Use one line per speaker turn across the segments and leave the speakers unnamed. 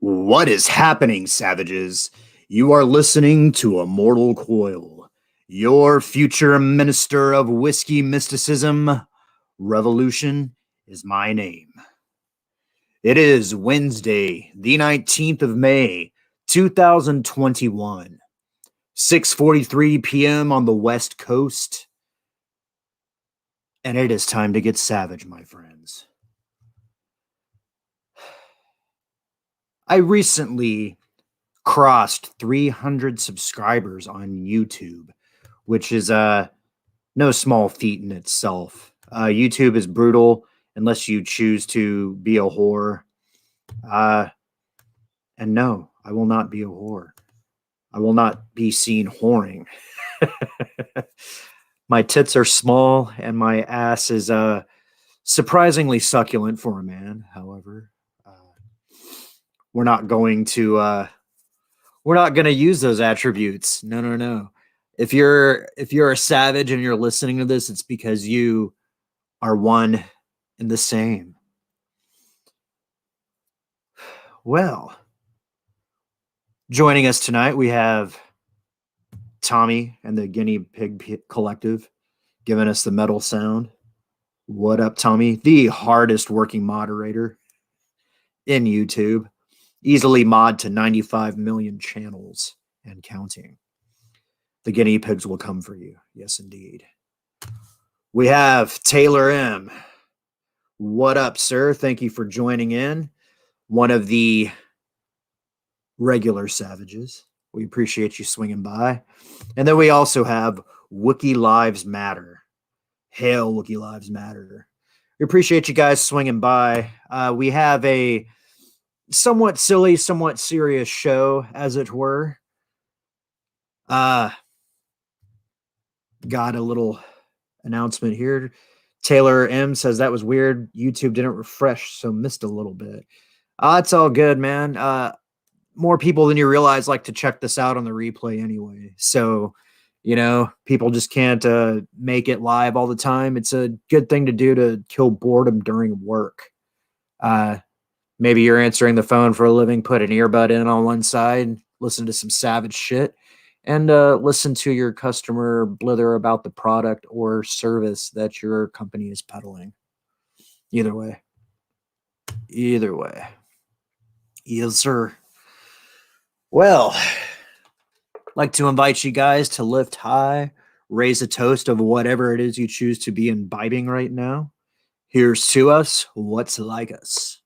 What is happening, savages? You are listening to Immortal Coil, your future minister of whiskey mysticism. Revolution is my name. It is Wednesday, the 19th of May, 2021, 6:43 p.m. on the West Coast, and it is time to get savage, my friends. I recently crossed 300 subscribers on YouTube, which is no small feat in itself. YouTube is brutal unless you choose to be a whore. And no, I will not be a whore. I will not be seen whoring. My tits are small and my ass is surprisingly succulent for a man, however. We're not going to use those attributes. No. If you're a savage and you're listening to this, it's because you are one and the same. Well, joining us tonight, we have Tommy and the Guinea Pig Collective giving us the metal sound. What up, Tommy? The hardest working moderator in YouTube. Easily mod to 95 million channels and counting. The guinea pigs will come for you. Yes, indeed. We have Taylor M. What up, sir? Thank you for joining in. One of the regular savages. We appreciate you swinging by. And then we also have Wookiee Lives Matter. Hail, Wookiee Lives Matter. We appreciate you guys swinging by. We have a somewhat silly, somewhat serious show, as it were. Got a little announcement here. Taylor M says that was weird. YouTube didn't refresh, so missed a little bit. It's all good, man. More people than you realize like to check this out on the replay anyway. So, people just can't make it live all the time. It's a good thing to do to kill boredom during work. Maybe you're answering the phone for a living, put an earbud in on one side, listen to some savage shit, and listen to your customer blither about the product or service that your company is peddling. Either way. Yes, sir. Well, I'd like to invite you guys to lift high, raise a toast of whatever it is you choose to be imbibing right now. Here's to us, what's like us.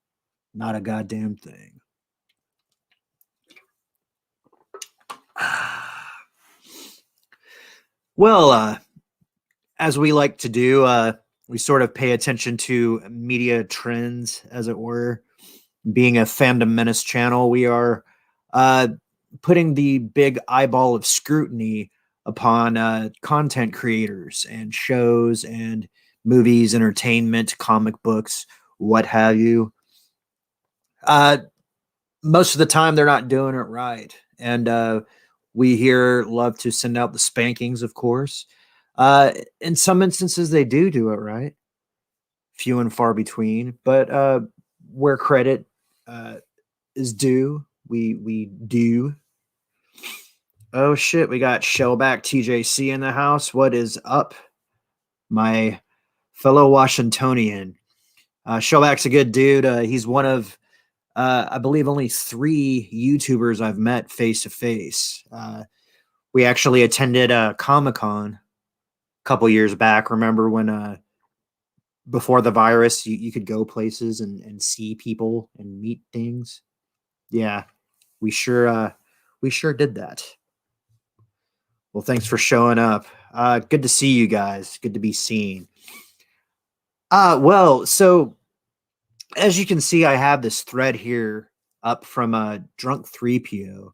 Not a goddamn thing. Well, as we like to do, we sort of pay attention to media trends, as it were. Being a Fandom Menace channel, we are putting the big eyeball of scrutiny upon content creators and shows and movies, entertainment, comic books, what have you. Most of the time they're not doing it right. And we here love to send out the spankings, of course. In some instances, they do it right. Few and far between. But where credit is due, we do. Oh, shit. We got Shellback TJC in the house. What is up, my fellow Washingtonian? Shellback's a good dude. He's one of I believe only 3 YouTubers I've met face to face. We actually attended Comic-Con a couple years back. Remember when before the virus, you could go places and see people and meet things? Yeah, we sure did that. Well, thanks for showing up. Good to see you guys. Good to be seen. Well, so as you can see, I have this thread here up from Drunk 3PO,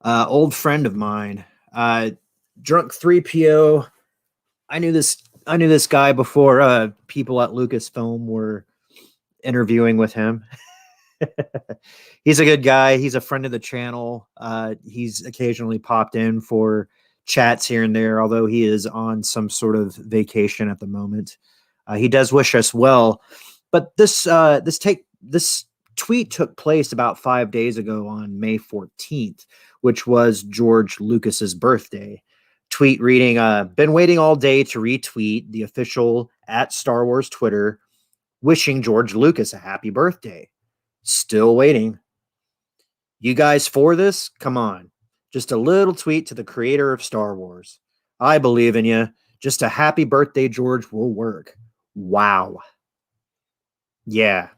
old friend of mine. Drunk 3PO. I knew this guy before people at Lucasfilm were interviewing with him. He's a good guy. He's a friend of the channel. He's occasionally popped in for chats here and there, although he is on some sort of vacation at the moment. He does wish us well. But this tweet took place about 5 days ago on May 14th, which was George Lucas's birthday. Tweet reading, been waiting all day to retweet the official at Star Wars Twitter, wishing George Lucas a happy birthday. Still waiting. You guys for this? Come on. Just a little tweet to the creator of Star Wars. I believe in you. Just a happy birthday, George, will work. Wow. Yeah.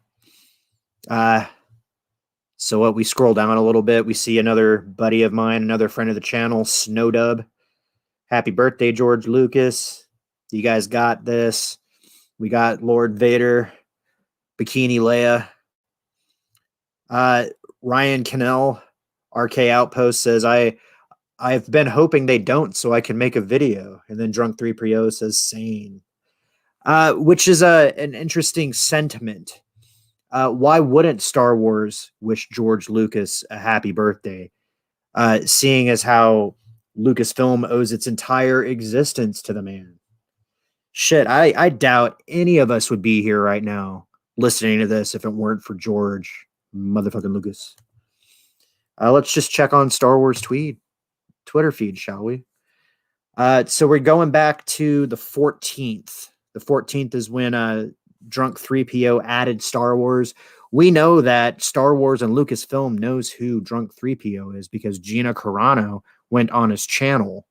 So what, we scroll down a little bit, we see another buddy of mine, another friend of the channel, Snowdub. Happy birthday, George Lucas. You guys got this. We got Lord Vader, Bikini Leia. Ryan Cannell, RK Outpost, says, I've been hoping they don't so I can make a video. And then Drunk 3PO says, sane. Which is an interesting sentiment. Why wouldn't Star Wars wish George Lucas a happy birthday? Seeing as how Lucasfilm owes its entire existence to the man. Shit, I doubt any of us would be here right now listening to this if it weren't for George motherfucking Lucas. Let's just check on Star Wars Twitter feed, shall we? So we're going back to the 14th. The 14th is when Drunk 3PO added Star Wars. We know that Star Wars and Lucasfilm knows who Drunk 3PO is because Gina Carano went on his channel.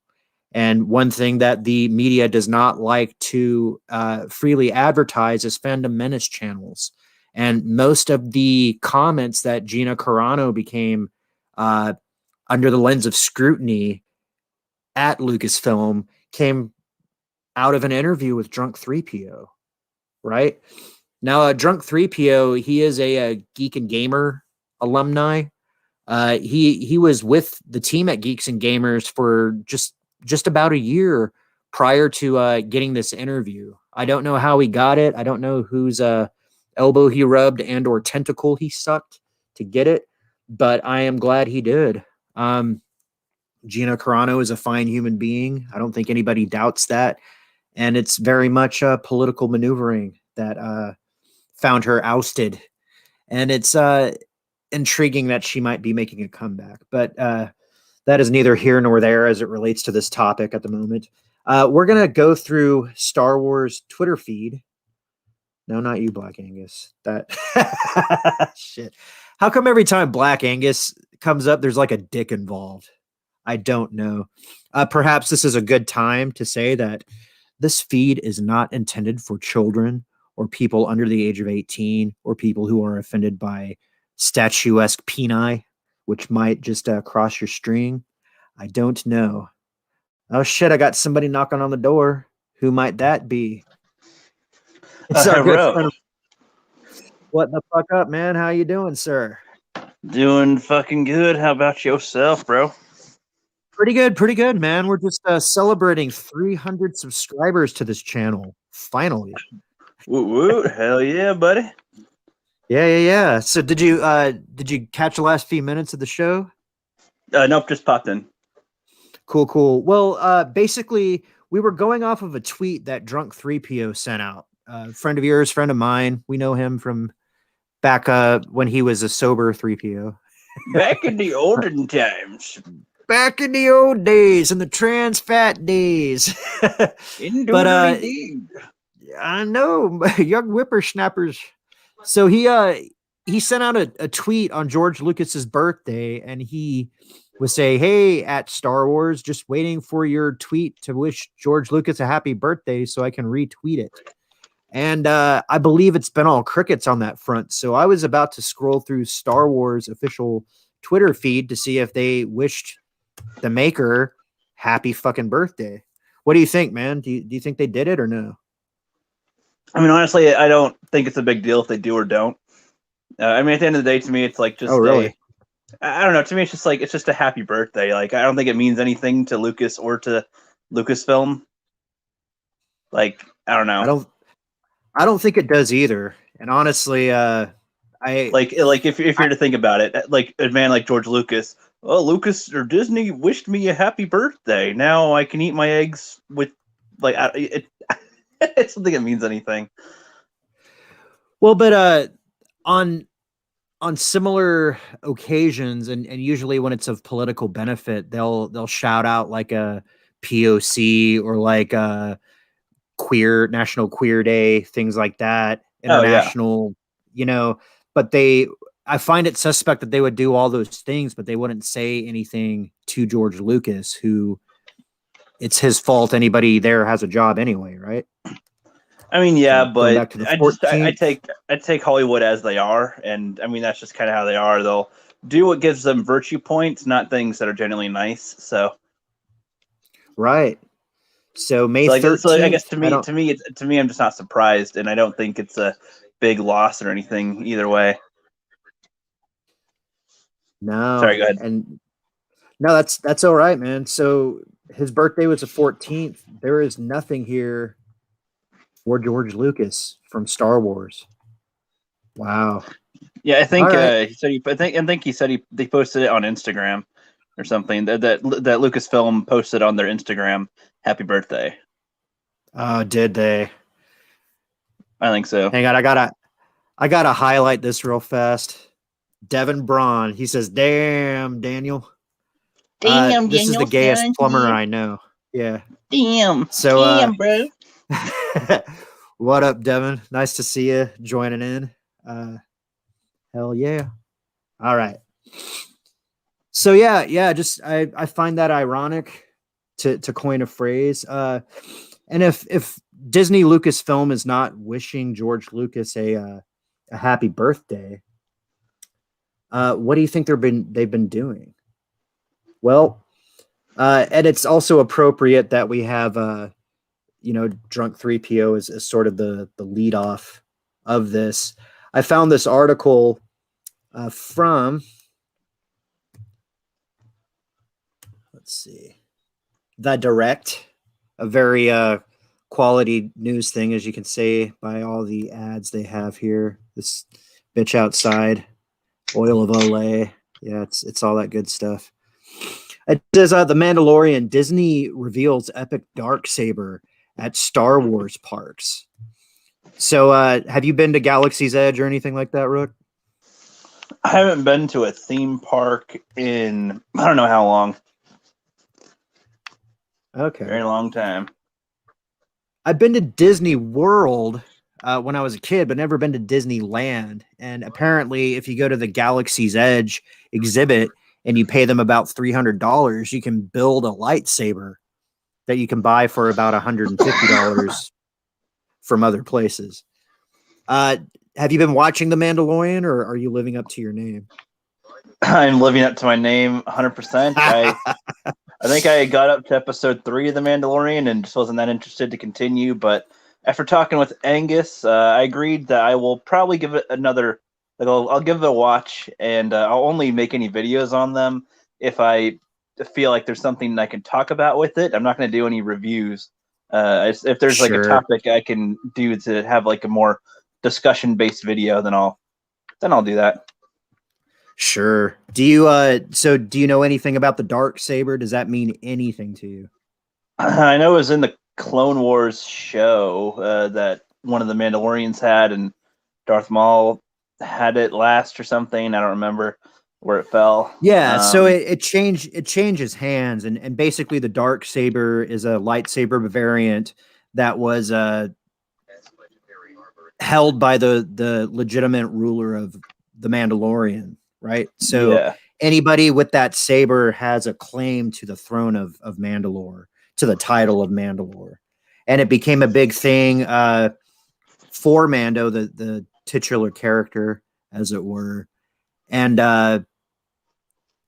And one thing that the media does not like to freely advertise is Fandom Menace channels. And most of the comments that Gina Carano became under the lens of scrutiny at Lucasfilm came out of an interview with Drunk 3PO, right? Now, Drunk 3PO, he is a Geek and Gamer alumni. He was with the team at Geeks and Gamers for just about a year prior to getting this interview. I don't know how he got it. I don't know whose elbow he rubbed and or tentacle he sucked to get it, but I am glad he did. Gina Carano is a fine human being. I don't think anybody doubts that. And it's very much political maneuvering that found her ousted. And it's intriguing that she might be making a comeback. But that is neither here nor there as it relates to this topic at the moment. We're going to go through Star Wars Twitter feed. No, not you, Black Angus. That shit. How come every time Black Angus comes up, there's like a dick involved? I don't know. Perhaps this is a good time to say that this feed is not intended for children or people under the age of 18 or people who are offended by statuesque peni, which might just cross your string. I don't know. Oh, shit. I got somebody knocking on the door. Who might that be? It's our good friend. What the fuck up, man? How you doing, sir?
Doing fucking good. How about yourself, bro?
Pretty good, man. We're just celebrating 300 subscribers to this channel. Finally.
Woo woo. Hell yeah, buddy.
Yeah. So did you catch the last few minutes of the show?
Nope, just popped in.
Cool. Well, basically, we were going off of a tweet that Drunk 3PO sent out. Friend of yours, friend of mine. We know him from back when he was a sober 3PO.
Back in the olden times.
Back in the old days, in the trans fat days. But I know, young whippersnappers. So he sent out a tweet on George Lucas's birthday, and he was saying, "Hey, at Star Wars, just waiting for your tweet to wish George Lucas a happy birthday so I can retweet it." And I believe it's been all crickets on that front. So I was about to scroll through Star Wars official Twitter feed to see if they wished the maker happy fucking birthday. What do you think, man? Do you think they did it or no?
I mean, honestly, I don't think it's a big deal if they do or don't. I mean, at the end of the day, to me, it's like just
really?
I don't know. To me, it's just a happy birthday. Like, I don't think it means anything to Lucas or to Lucasfilm. Like, I don't know.
I don't think it does either. And honestly, I
like if you're to think about it, like a man like George Lucas, oh, Lucas or Disney wished me a happy birthday. Now I can eat my eggs with like it. I don't think it means anything.
Well, but on on similar occasions, and usually when it's of political benefit, they'll shout out like a POC or like a queer National Queer Day, things like that,
Oh yeah.
international, you know, but they I find it suspect that they would do all those things, but they wouldn't say anything to George Lucas, who it's his fault anybody there has a job anyway, right?
I mean, yeah,
So going
but
back to the
I
14th,
take Hollywood as they are, and I mean that's just kind of how they are. They'll do what gives them virtue points, not things that are genuinely nice.
right? So May
So I guess
13th, I don't
to me, I'm just not surprised, and I don't think it's a big loss or anything either way.
know.
Sorry, go ahead.
And no, that's all right, man. So his birthday was the 14th. There is nothing here for George Lucas from Star Wars. Wow.
Yeah, I
All
think
right.
he said I think he said they posted it on Instagram or something. That Lucasfilm posted on their Instagram. Happy birthday.
Did they?
I think so.
Hang on, I gotta highlight this real fast. Devin Braun. He says, "Damn, Daniel.
Damn,
This is the
Daniel
gayest plumber
17.
I know." Yeah.
Damn,
So,
damn, bro.
what up, Devin? Nice to see you joining in. Hell yeah. All right. So yeah. Just I find that ironic to coin a phrase. And if Disney Lucasfilm is not wishing George Lucas a happy birthday, what do you think they've been doing? Well, and it's also appropriate that we have Drunk 3PO as sort of the lead off of this. I found this article from, let's see, The Direct, a very quality news thing, as you can see by all the ads they have here. This bitch outside, oil of Olay. Yeah, it's all that good stuff. It says The Mandalorian, Disney reveals epic dark saber at Star Wars parks. So, have you been to Galaxy's Edge or anything like that, Rook?
I haven't been to a theme park in I don't know how long.
Okay.
Very long time.
I've been to Disney World when I was a kid, but never been to Disneyland. And apparently, if you go to the Galaxy's Edge exhibit and you pay them about $300, you can build a lightsaber that you can buy for about $150 from other places. Have you been watching The Mandalorian, or are you living up to your name?
I'm living up to my name 100%. I think I got up to episode 3 of The Mandalorian and just wasn't that interested to continue. But after talking with Angus, I agreed that I will probably give it another. Like I'll give it a watch, and I'll only make any videos on them if I feel like there's something I can talk about with it. I'm not going to do any reviews. If there's like a topic I can do to have like a more discussion based video, then I'll do that.
Sure. Do you know anything about the dark saber? Does that mean anything to you?
I know it was in the Clone Wars show that one of the Mandalorians had, and Darth Maul had it last or something. I don't remember where it fell.
Yeah, so it changes hands, and basically the dark saber is a lightsaber variant that was held by the legitimate ruler of the Mandalorian, right? So
yeah.
anybody with that saber has a claim to the throne of Mandalore, to the title of Mandalore. And it became a big thing for Mando, the titular character, as it were. And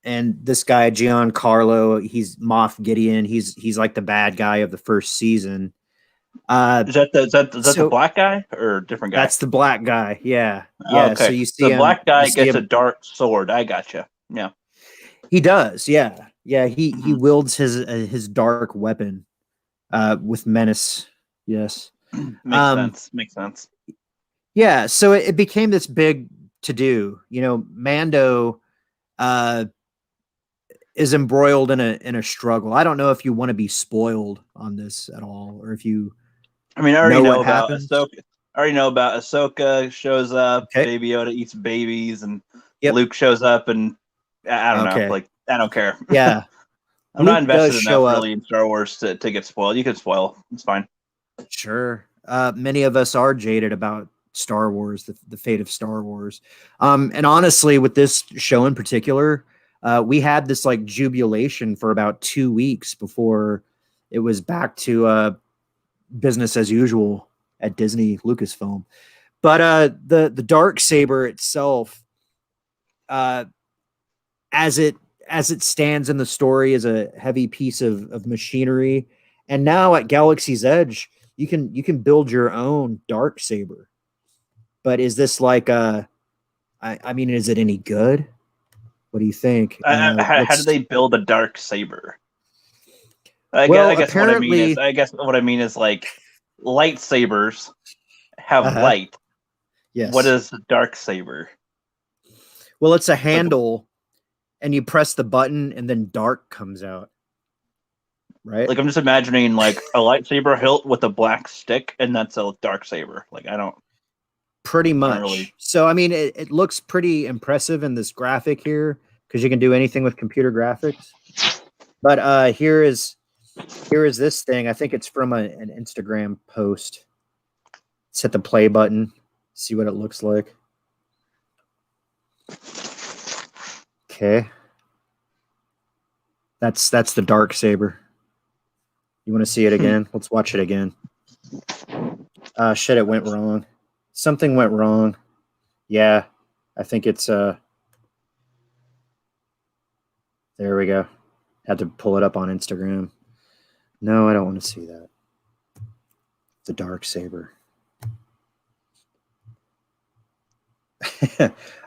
this guy, Giancarlo, he's Moff Gideon. He's like the bad guy of the first season.
Is that the black guy or a different guy?
That's the black guy. Yeah.
Okay.
So you see
the black guy gets
him,
a dark sword. I gotcha. Yeah.
He does. Yeah. He wields his dark weapon with menace. Yes.
Makes sense.
Yeah. So it became this big to do. Mando is embroiled in a struggle. I don't know if you want to be spoiled on this at all, or if you.
I mean, I already know about Ahsoka. I already know about Ahsoka shows up,
Okay.
Baby Yoda eats babies, and
Yep.
Luke shows up, and I don't know.
Okay.
Like, I don't care.
Yeah.
I'm not
Luke does
invested
show
enough
up.
really in Star Wars to get spoiled. You can spoil. It's fine.
Sure. Many of us are jaded about Star Wars, the fate of Star Wars. And honestly, with this show in particular, we had this like jubilation for about 2 weeks before it was back to business as usual at Disney Lucasfilm. But the dark saber itself, uh, as it stands in the story, is a heavy piece of machinery. And now at Galaxy's Edge, you can build your own dark saber. But is this like I mean, is it any good? What do you think?
How do they build a dark saber? I
Well,
guess what I mean is,
apparently,
like lightsabers have
uh-huh,
light. What
yes.
is a dark saber?
Well, it's a
Like,
handle, and you press the button, and then dark comes out. Right?
I'm just imagining like a lightsaber hilt with a black stick, and that's a dark saber. Like I don't
Pretty much.
really.
So, I mean, it looks pretty impressive in this graphic here because you can do anything with computer graphics. But here is this thing. I think it's from an Instagram post. Let's hit the play button. See what it looks like. Okay. That's the dark saber. You want to see it again? Let's watch it again. Shit, it went wrong. Something went wrong. Yeah, I think it's there we go. Had to pull it up on Instagram. No, I don't want to see that. The dark saber.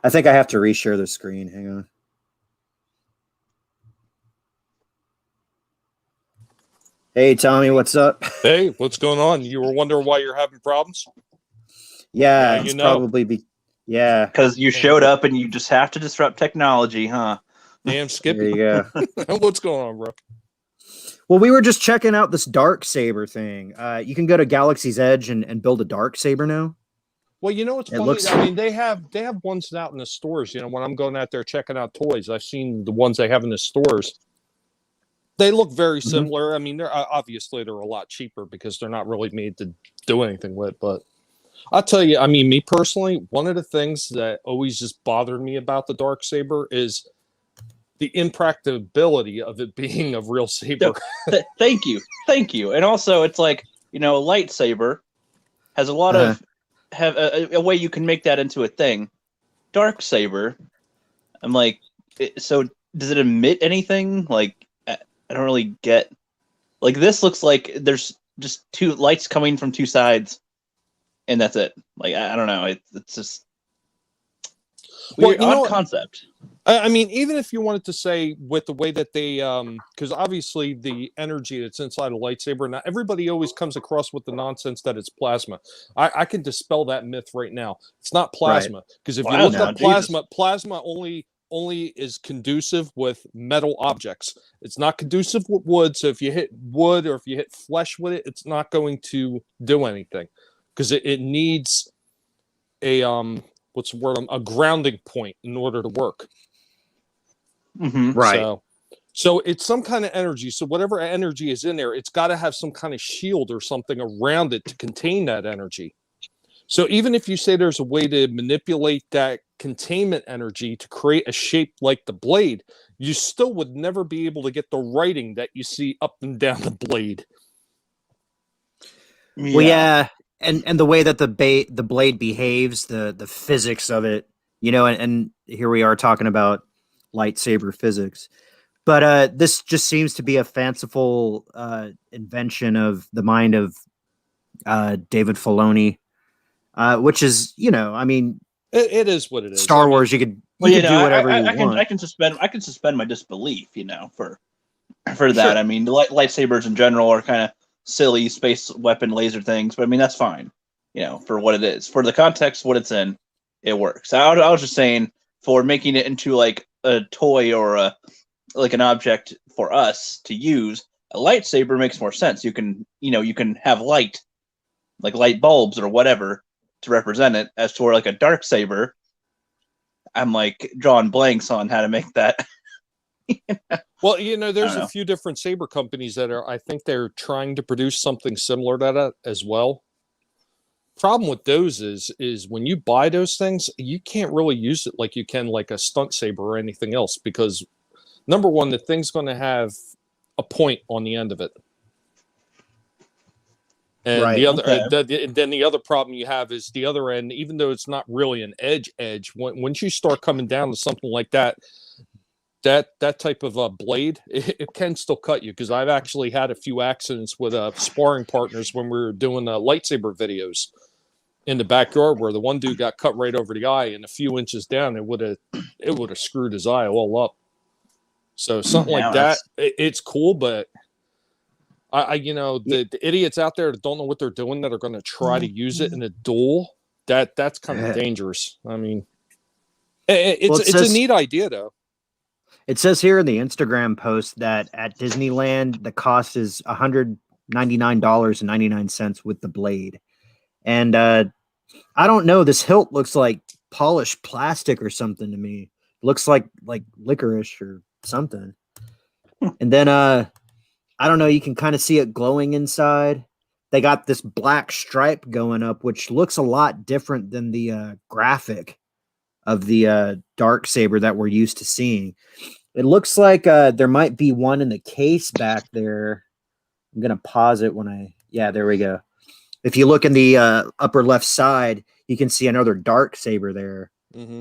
I think I have to reshare the screen. Hang on. Hey, Tommy, what's up?
Hey, what's going on? You were wondering why you're having problems?
Yeah,
Now
it's
you know.
probably yeah.
Because you showed up and you just have to disrupt technology, huh?
Damn,
There
Skippy.
you go.
What's going on, bro?
Well, we were just checking out this dark saber thing. You can go to Galaxy's Edge and build a dark saber now.
Well, you know what's
It
funny?
looks-
I mean, they have ones out in the stores. You know, when I'm going out there checking out toys, I've seen the ones they have in the stores. They look very similar. I mean, they're obviously they're a lot cheaper because they're not really made to do anything with. But I'll tell you, I mean, me personally, one of the things that always just bothered me about the dark saber is the impracticability of it being a real saber.
Thank you. And also, it's like, you know, a lightsaber has a lot of have a way you can make that into a thing. Dark saber, I'm like, so does it emit anything? Like, I don't really get. Like, this looks like there's just two lights coming from two sides, and that's it. Like, I don't know. It's just weird, odd concept.
I mean, even if you wanted to say with the way that they, because obviously the energy that's inside a lightsaber, now everybody always comes across with the nonsense that it's plasma. I can dispel that myth right now. It's not plasma, because if you look up plasma only is conducive with metal objects. It's not conducive with wood. So if you hit wood or if you hit flesh with it, it's not going to do anything, because it needs a what's the word? A grounding point in order to work.
Right.
So it's some kind of energy. So whatever energy is in there, it's got to have some kind of shield or something around it to contain that energy. So even if you say there's a way to manipulate that containment energy to create a shape like the blade, you still would never be able to get the writing that you see up and down the blade.
Well, yeah, and the way that the blade behaves, the physics of it, you know, and here we are talking about lightsaber physics, but this just seems to be a fanciful invention of the mind of David Filoni, which is, you know, I mean,
it is what it is.
Star Wars, you could do whatever you want.
I can suspend my disbelief, you know, for that. Sure. I mean, lightsabers in general are kind of silly space weapon laser things, but I mean that's fine, you know, for what it is. For the context, what it's in, it works. I was just saying, for making it into like a toy or an object for us to use, a lightsaber makes more sense. You can have light, like light bulbs or whatever, to represent it. As to where like a dark saber, I'm like drawing blanks on how to make that.
Well, there's a
know.
few different saber companies that I think they're trying to produce something similar to that as well. Problem with those is when you buy those things, you can't really use it like you can like a stunt saber or anything else, because number one, the thing's going to have a point on the end of it. And
Right.
the other, then the other problem you have is the other end, even though it's not really an edge, once you start coming down to something like that type of blade, it can still cut you. Because I've actually had a few accidents with sparring partners when we were doing lightsaber videos in the backyard, where the one dude got cut right over the eye, and a few inches down, it would have screwed his eye all up. So something like that, it's cool, but the idiots out there that don't know what they're doing, that are going to try to use it in a duel, that's kind of dangerous. I mean, it's a neat idea, though.
It says here in the Instagram post that at Disneyland, the cost is $199.99 with the blade. And I don't know, this hilt looks like polished plastic or something to me. Looks like licorice or something. And then I don't know, you can kind of see it glowing inside. They got this black stripe going up, which looks a lot different than the graphic of the dark saber that we're used to seeing. It looks like there might be one in the case back there. I'm gonna pause it there we go. If you look in the upper left side, you can see another dark saber there.
Mm-hmm.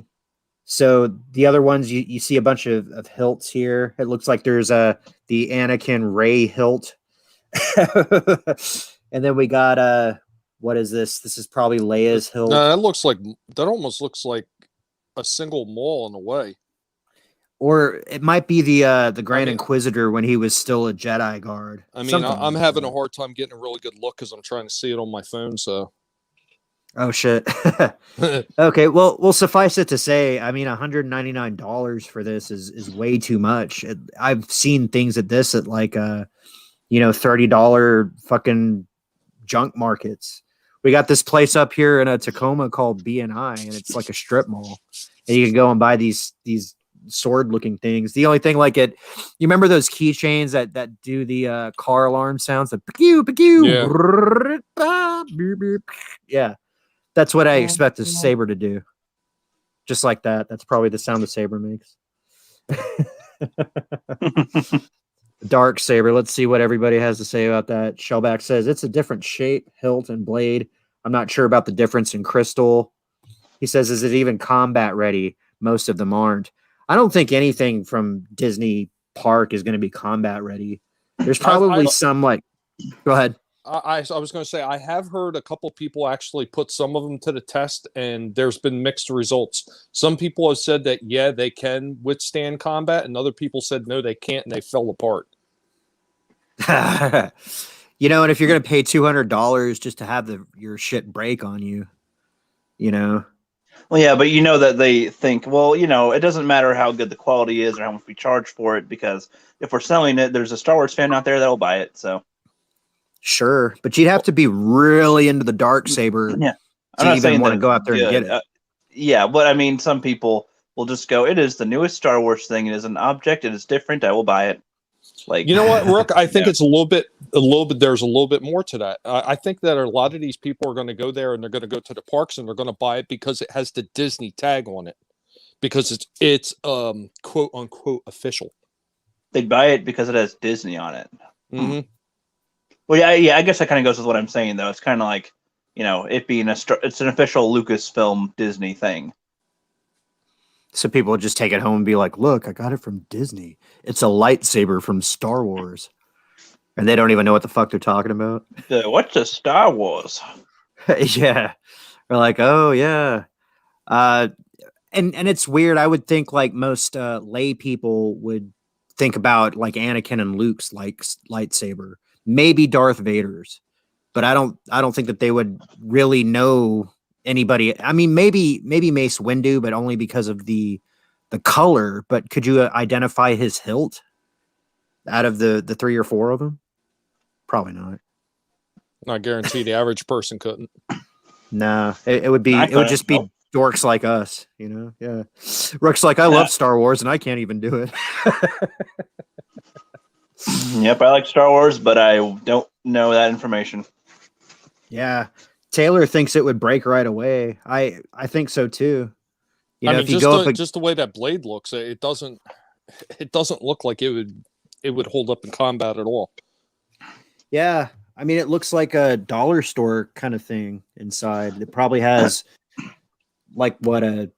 So the other ones, you see a bunch of hilts here. It looks like there's the Anakin Rey hilt. And then we got what is this? This is probably Leia's hilt.
No, that almost looks like a single maul in a way.
Or it might be the Grand Inquisitor when he was still a Jedi guard.
I mean, I'm having a hard time getting a really good look because I'm trying to see it on my phone. So,
oh shit. Okay, well, suffice it to say, I mean, $199 for this is way too much. I've seen things at this at like $30 fucking junk markets. We got this place up here in Tacoma called BNI, and it's like a strip mall, and you can go and buy these sword looking things. The only thing like you remember those keychains that do the car alarm sounds, the pew pew, yeah, that's what I expect a saber to do, just like that. That's probably the sound the saber makes. Dark saber, let's see what everybody has to say about that. Shellback says it's a different shape, hilt and blade. I'm not sure about the difference in crystal. He says, is it even combat ready? Most of them aren't. I don't think anything from Disney Park is going to be combat ready. There's probably some like, go ahead.
I was going to say, I have heard a couple people actually put some of them to the test, and there's been mixed results. Some people have said that, yeah, they can withstand combat, and other people said, no, they can't, and they fell apart.
And if you're going to pay $200 just to have your shit break on you,
Well, yeah, but that they think, well, it doesn't matter how good the quality is or how much we charge for it, because if we're selling it, there's a Star Wars fan out there that'll buy it. So,
sure, but you'd have to be really into the dark saber,
yeah,
to even want to go out there and get it.
Yeah, but I mean, some people will just go, it is the newest Star Wars thing. It is an object. It is different. I will buy it. Like,
you know what, Rook? I think it's a little bit. There's a little bit more to that. I think that a lot of these people are going to go there and they're going to go to the parks and they're going to buy it because it has the Disney tag on it, because it's quote unquote official.
They'd buy it because it has Disney on it.
Mm-hmm.
Well, yeah. I guess that kind of goes with what I'm saying, though. It's kind of like it being it's an official Lucasfilm Disney thing.
So people would just take it home and be like, look, I got it from Disney. It's a lightsaber from Star Wars. And they don't even know what the fuck they're talking about.
What's a Star Wars?
Yeah. We're like, oh, yeah. And it's weird. I would think like most lay people would think about like Anakin and Luke's lightsaber. Maybe Darth Vader's. But I don't think that they would really know anybody. I mean, maybe Mace Windu, but only because of the color. But could you identify his hilt out of the 3 or 4 of them? Probably not.
I guarantee the average person couldn't.
Nah, it would be.
I
It would
couldn't.
just be
Nope.
dorks like us, you know. Yeah, Rook's like, I love Star Wars, and I can't even do it.
Yep, I like Star Wars, but I don't know that information.
Yeah, Taylor thinks it would break right away. I think so too. You know,
I mean,
if you go up,
just the way that blade looks, it doesn't look like it would hold up in combat at all.
yeah, I mean, it looks like a dollar store kind of thing inside. It probably has like what a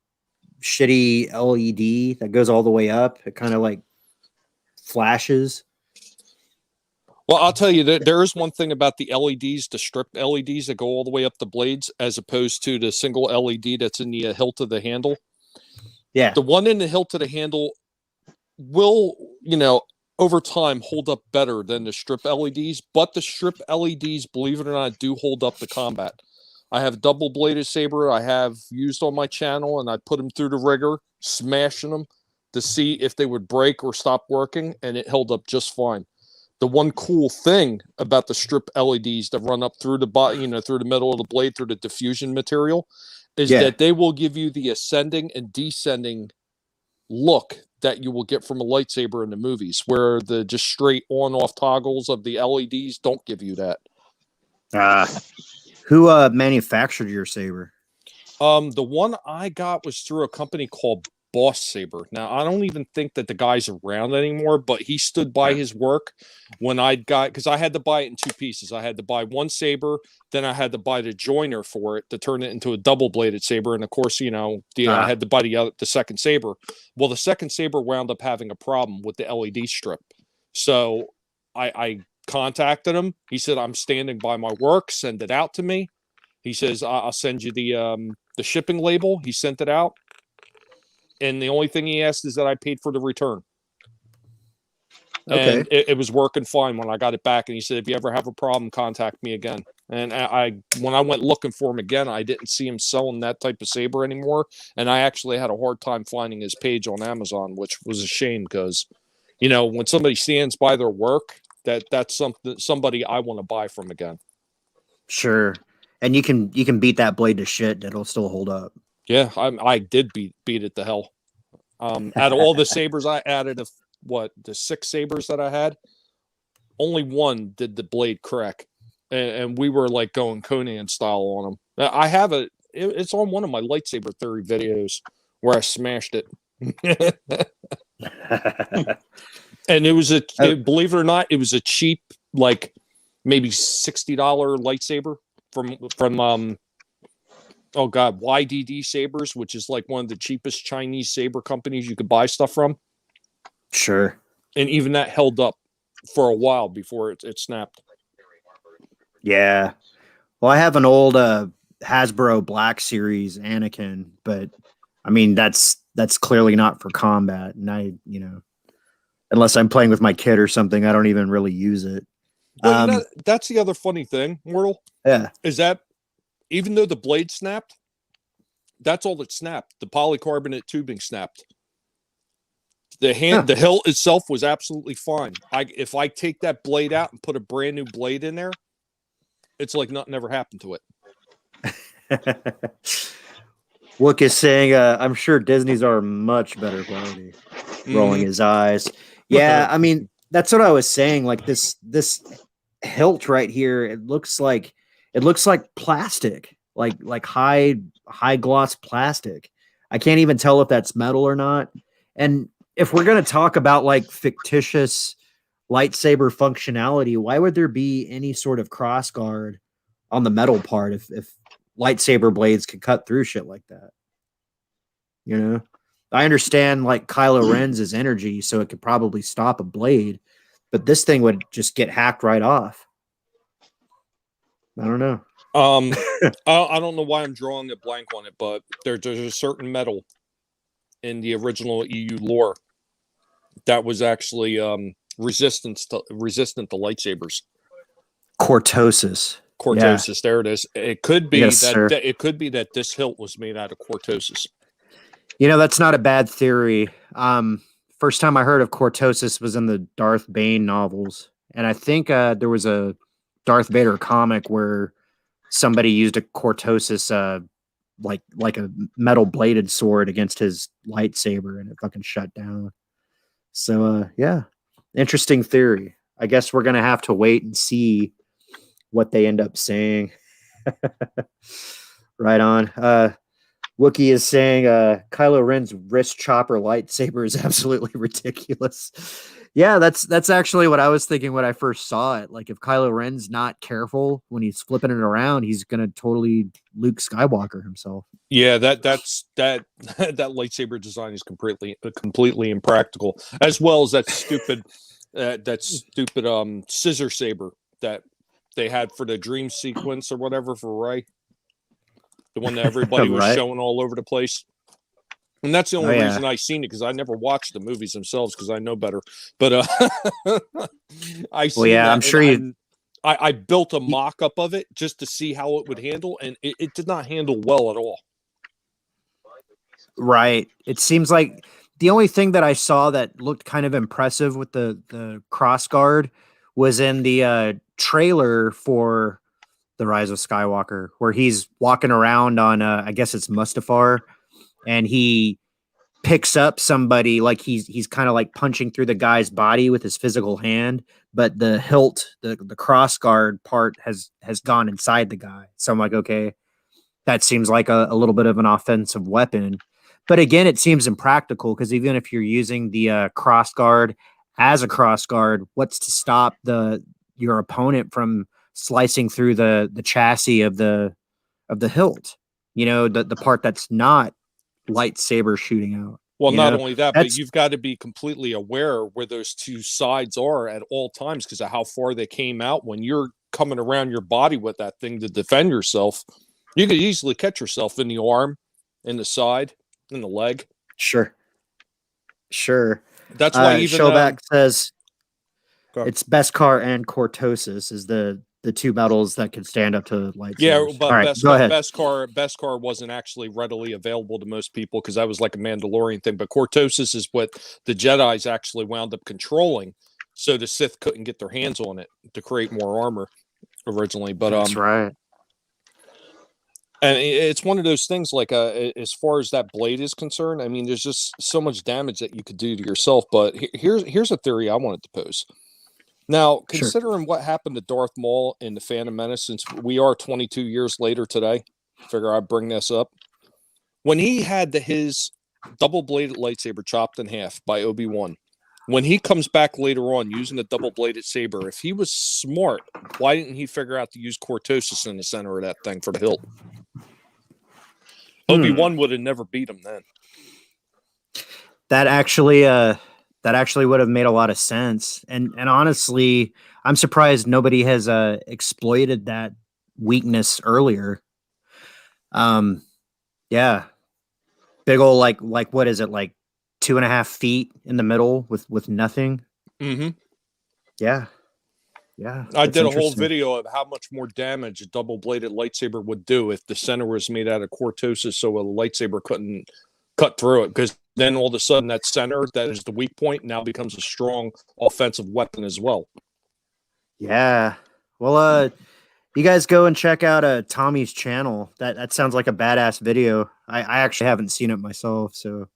shitty LED that goes all the way up. It kind of like flashes.
Well, I'll tell you that there is one thing about the LEDs, the stripped LEDs that go all the way up the blades, as opposed to the single LED that's in the hilt of the handle.
Yeah,
The one in the hilt of the handle will, over time hold up better than the strip LEDs, but the strip LEDs, believe it or not, do hold up to combat. I have a double bladed saber I have used on my channel, and I put them through the rigger, smashing them to see if they would break or stop working, and it held up just fine. The one cool thing about the strip LEDs that run up through the body, through the middle of the blade, through the diffusion material, is that they will give you the ascending and descending look that you will get from a lightsaber in the movies, where the just straight on-off toggles of the LEDs don't give you that.
Who manufactured your saber?
The one I got was through a company called Boss Saber. Now, I don't even think that the guy's around anymore, but he stood by his work when because I had to buy it in two pieces. I had to buy one saber, then I had to buy the joiner for it to turn it into a double-bladed saber, and of course, I had to buy the second saber. Well, the second saber wound up having a problem with the LED strip, so I contacted him. He said, "I'm standing by my work. Send it out to me." He says, "I'll send you the shipping label." He sent it out. And the only thing he asked is that I paid for the return.
Okay.
And it was working fine when I got it back. And he said, if you ever have a problem, contact me again. And when I went looking for him again, I didn't see him selling that type of saber anymore. And I actually had a hard time finding his page on Amazon, which was a shame because, when somebody stands by their work, that's somebody I want to buy from again.
Sure. And you can beat that blade to shit. It'll still hold up.
Yeah, I did beat it to hell. Out of all the sabers I added, the 6 sabers that I had, only one did the blade crack, and we were like going Conan style on them. I have it's on one of my lightsaber theory videos where I smashed it. And it was believe it or not, it was a cheap, like maybe $60 lightsaber from oh god, YDD Sabers, which is like one of the cheapest Chinese saber companies you could buy stuff from.
Sure.
And even that held up for a while before it snapped.
Yeah. Well, I have an old Hasbro Black Series Anakin, but I mean that's clearly not for combat. And I, unless I'm playing with my kid or something, I don't even really use it.
Well, that's the other funny thing, Mortal.
Yeah.
Is that even though the blade snapped, that's all that snapped. The polycarbonate tubing snapped. The hilt itself was absolutely fine. If I take that blade out and put a brand new blade in there, it's like nothing ever happened to it.
Wook is saying, I'm sure Disney's are much better quality. Rolling his eyes. Yeah, I mean, that's what I was saying. Like this hilt right here, it looks like plastic, like high gloss plastic. I can't even tell if that's metal or not. And if we're going to talk about like fictitious lightsaber functionality, why would there be any sort of cross guard on the metal part if lightsaber blades could cut through shit like that? I understand like Kylo Ren's is energy, so it could probably stop a blade, but this thing would just get hacked right off. I don't know.
I don't know why I'm drawing a blank on it, but there's a certain metal in the original EU lore that was actually resistant to lightsabers.
Cortosis.
Yeah. There it is. It could be
sir.
It could be that this hilt was made out of cortosis.
That's not a bad theory. First time I heard of cortosis was in the Darth Bane novels, and I think there was a Darth Vader comic where somebody used a cortosis like a metal bladed sword against his lightsaber and it fucking shut down. So yeah, interesting theory. I guess we're gonna have to wait and see what they end up saying. Right on. Wookie is saying Kylo Ren's wrist chopper lightsaber is absolutely ridiculous. Yeah, that's actually what I was thinking when I first saw it. Like if Kylo Ren's not careful when he's flipping it around, he's gonna totally Luke Skywalker himself.
Yeah, that lightsaber design is completely impractical, as well as that stupid scissor saber that they had for the dream sequence or whatever for Rey. The one that everybody was showing all over the place. And that's the only reason I seen it, because I never watched the movies themselves because I know better. But I see. Well, yeah,
I'm sure you.
I built a mock-up of it just to see how it would handle, and it did not handle well at all.
Right. It seems like the only thing that I saw that looked kind of impressive with the cross guard was in the trailer for The Rise of Skywalker, where he's walking around on I guess it's Mustafar, and he picks up somebody, like he's kind of like punching through the guy's body with his physical hand, but the hilt, the cross guard part has gone inside the guy. So I'm like, okay, that seems like a little bit of an offensive weapon. But again, it seems impractical, because even if you're using the cross guard as a cross guard, what's to stop your opponent from slicing through the chassis of the hilt, the part that's not lightsaber shooting out.
Well, not only that, but you've got to be completely aware where those two sides are at all times because of how far they came out. When you're coming around your body with that thing to defend yourself, you could easily catch yourself in the arm, in the side, in the leg.
Sure.
That's why even
Showback says it's Beskar and Cortosis is the two metals that could stand up to lightsabers.
Yeah, but
right, go ahead.
Beskar wasn't actually readily available to most people because that was like a Mandalorian thing. But Cortosis is what the Jedis actually wound up controlling, so the Sith couldn't get their hands on it to create more armor originally. But
that's right.
And it's one of those things, like as far as that blade is concerned, I mean, there's just so much damage that you could do to yourself. But here's a theory I wanted to pose. Now, considering what happened to Darth Maul in The Phantom Menace, since we are 22 years later today, figure I'd bring this up. When he had his double-bladed lightsaber chopped in half by Obi-Wan, when he comes back later on using the double-bladed saber, if he was smart, why didn't he figure out to use Cortosis in the center of that thing for the hilt? Obi-Wan would have never beat him then.
That actually would have made a lot of sense. And honestly, I'm surprised nobody has exploited that weakness earlier. Yeah. Big old like what is it, like 2.5 feet in the middle with nothing?
Mm-hmm.
Yeah.
I did a whole video of how much more damage a double-bladed lightsaber would do if the center was made out of Cortosis, so a lightsaber couldn't cut through it, because then all of a sudden that center that is the weak point now becomes a strong offensive weapon as well.
Yeah. Well, you guys go and check out Tommy's channel. That sounds like a badass video. I actually haven't seen it myself, so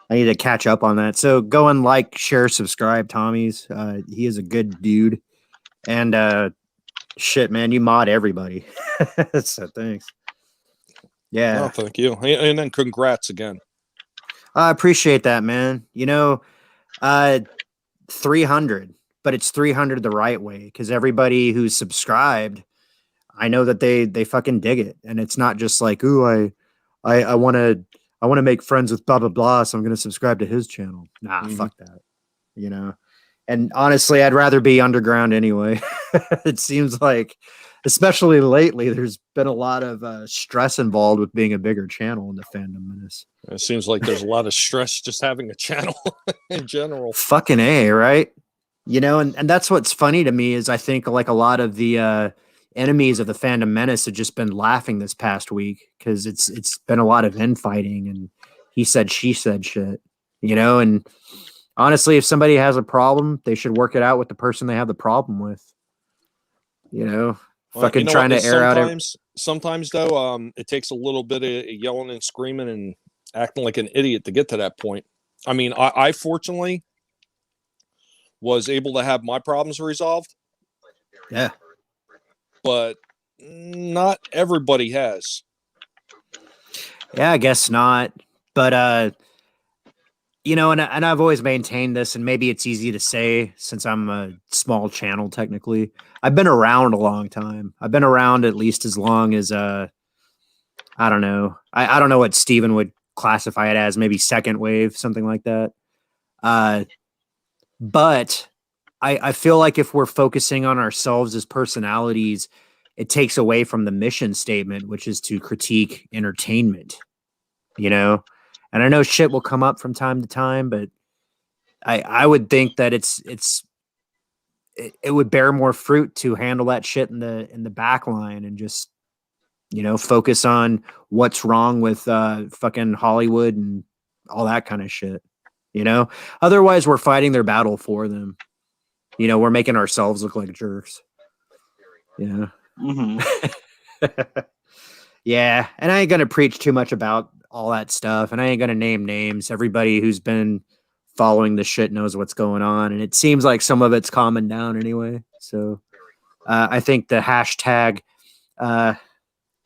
I need to catch up on that. So go and like, share, subscribe Tommy's. He is a good dude. And shit, man, you mod everybody. So thanks. Yeah.
Oh, thank you. And then congrats again.
I appreciate that, man. 300, but it's 300 the right way, because everybody who's subscribed, I know that they fucking dig it, and it's not just like, ooh, I want to make friends with blah blah blah, so I'm going to subscribe to his channel. Nah, fuck that. And honestly, I'd rather be underground anyway. It seems like, especially lately, there's been a lot of stress involved with being a bigger channel in the Phantom Menace.
It seems like there's a lot of stress just having a channel in general.
Fucking A, right? And that's what's funny to me is I think like a lot of the enemies of the Phantom Menace have just been laughing this past week, because it's been a lot of infighting and he said, she said shit, and honestly, if somebody has a problem, they should work it out with the person they have the problem with. Fucking trying to air out.
sometimes though, it takes a little bit of yelling and screaming and acting like an idiot to get to that point. I mean, I fortunately was able to have my problems resolved.
Yeah.
But not everybody has.
Yeah, I guess not. But you know, and I've always maintained this, and maybe it's easy to say since I'm a small channel technically. I've been around a long time. I've been around at least as long as I don't know. I don't know what Steven would classify it as, maybe second wave, something like that. But I feel like if we're focusing on ourselves as personalities, it takes away from the mission statement, which is to critique entertainment, you know? And I know shit will come up from time to time, but I would think that it would bear more fruit to handle that shit in the back line and just, you know, focus on what's wrong with fucking Hollywood and all that kind of shit, you know? Otherwise, we're fighting their battle for them. You know, we're making ourselves look like jerks. You know?
Mm-hmm.
Yeah, and I ain't gonna preach too much about all that stuff, and I ain't gonna name names. Everybody who's been following the shit knows what's going on, and it seems like some of it's calming down anyway. So I think the hashtag I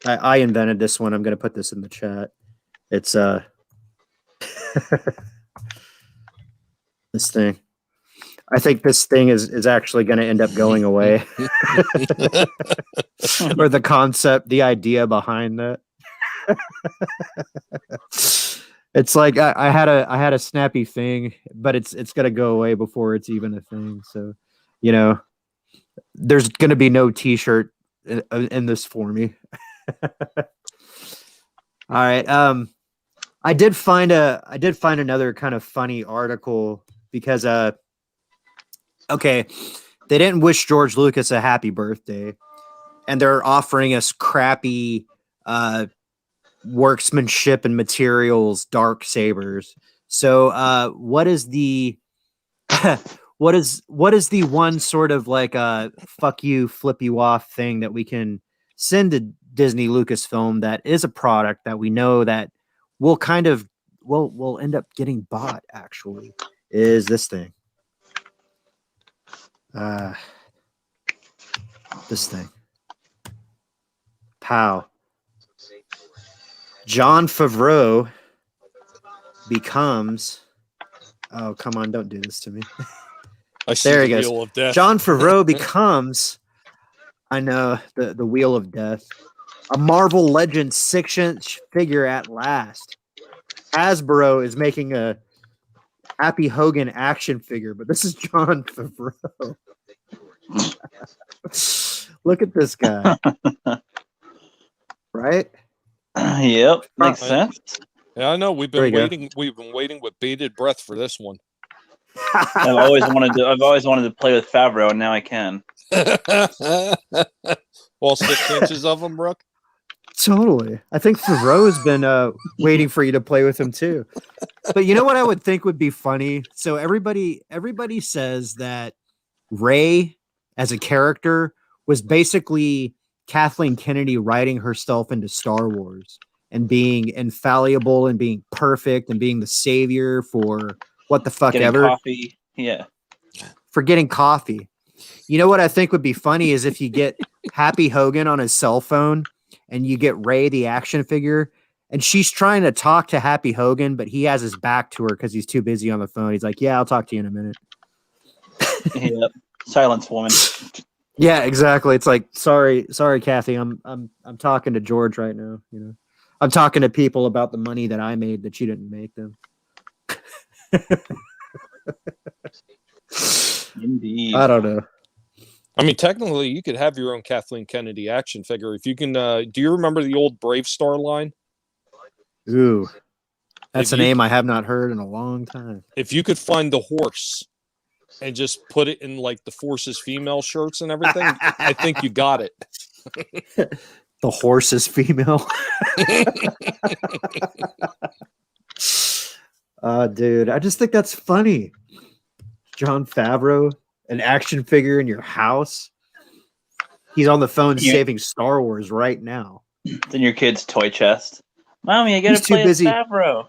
invented this one. I'm gonna put this in the chat. It's this thing. I think this thing is actually going to end up going away. Or the concept, the idea behind that. It's like I had a snappy thing, but it's going to go away before it's even a thing. So, you know, there's going to be no t-shirt in this for me. All right. I did find another kind of funny article because okay, they didn't wish George Lucas a happy birthday, and they're offering us crappy workmanship and materials dark sabers. So what is the what is the one sort of like fuck you, flip you off thing that we can send to Disney Lucasfilm that is a product that we know that will end up getting bought actually is this thing. This thing. Pow. Jon Favreau becomes. Oh, come on, don't do this to me. There he goes.
Wheel of Death.
Jon Favreau becomes, I know, the Wheel of Death. A Marvel Legends 6-inch figure at last. Hasbro is making a Happy Hogan action figure, but this is Jon Favreau. Look at this guy. Right?
Yep, makes sense.
Yeah, I know. We've been waiting. We've been waiting with bated breath for this one.
I've always wanted to play with Favreau, and now I can.
All 6 inches of them, Brooke.
Totally. I think Favreau's been waiting for you to play with him too. But you know what I would think would be funny? So everybody says that Rey as a character was basically Kathleen Kennedy writing herself into Star Wars and being infallible and being perfect and being the savior for what the fuck
Getting
ever.
Coffee. Yeah.
For getting coffee. You know what I think would be funny is if you get Happy Hogan on his cell phone and you get Rey, the action figure, and she's trying to talk to Happy Hogan, but he has his back to her because he's too busy on the phone. He's like, yeah, I'll talk to you in a minute.
Yep. Silence woman.
Yeah, exactly. It's like, sorry, Kathy. I'm talking to George right now. You know, I'm talking to people about the money that I made that you didn't make them.
Indeed.
I don't know.
I mean, technically, you could have your own Kathleen Kennedy action figure if you can. Do you remember the old Brave Star line?
Ooh, that's a name I have not heard in a long time.
If you could find the horse and just put it in like the Force's female shirts and everything, I think you got it.
The horse is female. Dude, I just think that's funny. Jon Favreau, an action figure in your house. He's on the phone
You-
saving Star Wars right now.
It's in your kid's toy chest. Mommy, I
He's
gotta
too
play
busy.
as Favreau.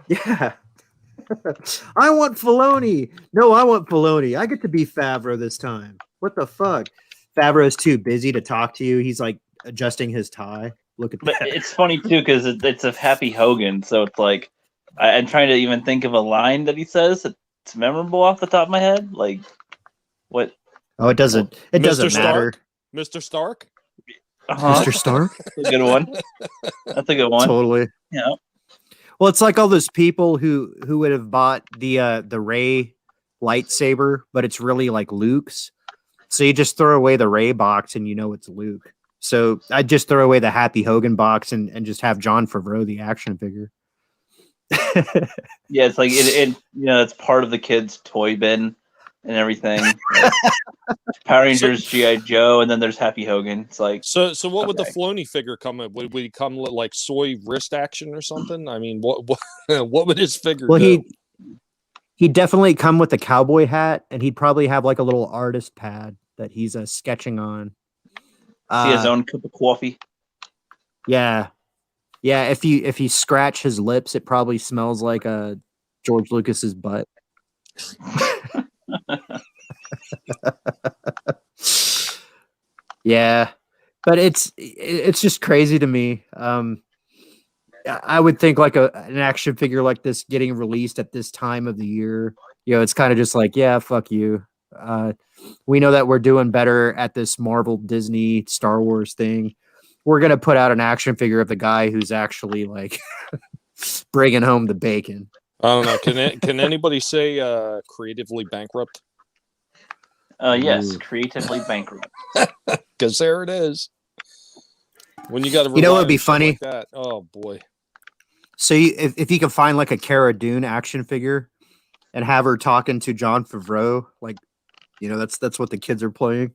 Yeah. I want Filoni. No, I want Filoni. I get to be Favreau this time. What the fuck? Favreau's too busy to talk to you. He's like adjusting his tie. Look at
But
that.
it's funny too because it's a Happy Hogan, so it's like I'm trying to even think of a line that he says that's memorable off the top of my head. Like what?
Oh, it doesn't. It
Mr.
doesn't matter.
Stark? Mr. Stark?
Uh-huh.
Mr. Stark.
That's a good one. That's a good one.
Totally.
Yeah.
Well, it's like all those people who would have bought the Ray lightsaber, but it's really like Luke's. So you just throw away the Ray box and you know it's Luke. So I'd just throw away the Happy Hogan box and just have John Favreau the action figure.
Yeah, it's like it it's part of the kid's toy bin and everything. Like, Power Rangers, G.I. Joe, and then there's Happy Hogan. It's like
So what would the
Okay.
Filoni figure come in? Would he come with, like soy wrist action or something? I mean, what what would his figure
Well,
do?
he'd definitely come with a cowboy hat, and he'd probably have like a little artist pad that he's sketching on.
see his own cup of coffee.
Yeah, yeah. If you scratch his lips, it probably smells like George Lucas's butt. Yeah, but it's just crazy to me. I would think like an action figure like this getting released at this time of the year, it's kind of just like, yeah, fuck you. We know that we're doing better at this Marvel, Disney, Star Wars thing. We're gonna put out an action figure of the guy who's actually like bringing home the bacon.
I don't know. Can anybody say creatively bankrupt?
Yes,
Ooh.
creatively bankrupt.
Because there it is. When you got to,
You know what would be funny?
Like that. Oh boy.
So if you could find like a Cara Dune action figure and have her talking to John Favreau, like, that's what the kids are playing.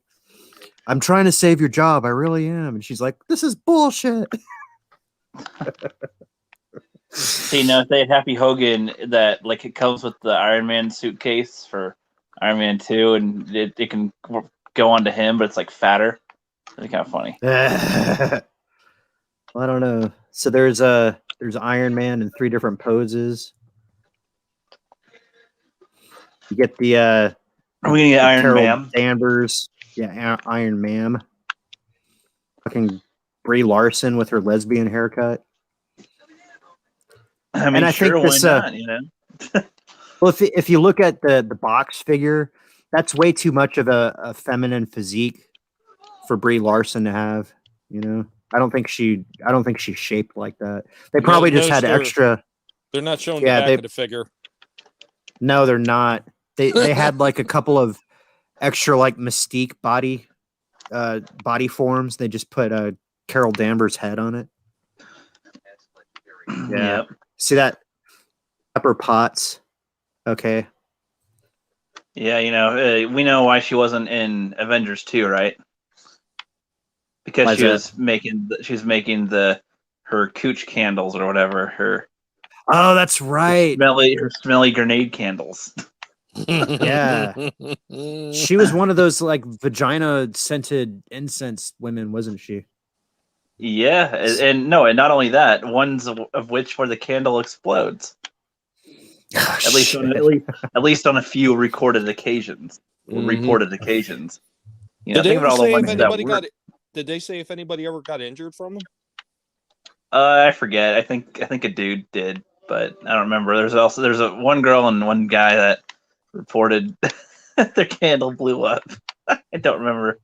I'm trying to save your job. I really am. And she's like, this is bullshit.
See, now if they had Happy Hogan, that like it comes with the Iron Man suitcase for Iron Man 2, and it can go onto him, but it's like fatter. It's kind of funny.
Well, I don't know. So there's Iron Man in 3 different poses. You get the
Are we gonna get Iron
Carol
Man?
Danvers, yeah, Iron Man. Fucking Brie Larson with her lesbian haircut.
I mean,
And I
sure,
think
why
this,
not?
Well, if you look at the box figure, that's way too much of a feminine physique for Brie Larson to have. I don't think she's shaped like that. They probably just had extra.
They're not showing
Yeah,
the back of the figure.
No, they're not. They had like a couple of extra like Mystique body forms. They just put Carol Danvers' head on it. Yeah.
Yep.
See that? Pepper Potts. Okay.
Yeah, we know why she wasn't in Avengers 2, right? Because
Why is
she was making her cooch candles or whatever, her
Oh, that's right.
smelly grenade candles.
Yeah. She was one of those like vagina scented incense women, wasn't she?
Yeah, and not only that, ones of which where the candle explodes. At least on a few recorded occasions. Reported occasions.
Did they
think about
ever
all the
say if
ones that
anybody
were.
got? Did they say if anybody ever got injured from them?
I forget. I think a dude did, but I don't remember. There's one girl and one guy that reported their candle blew up. I don't remember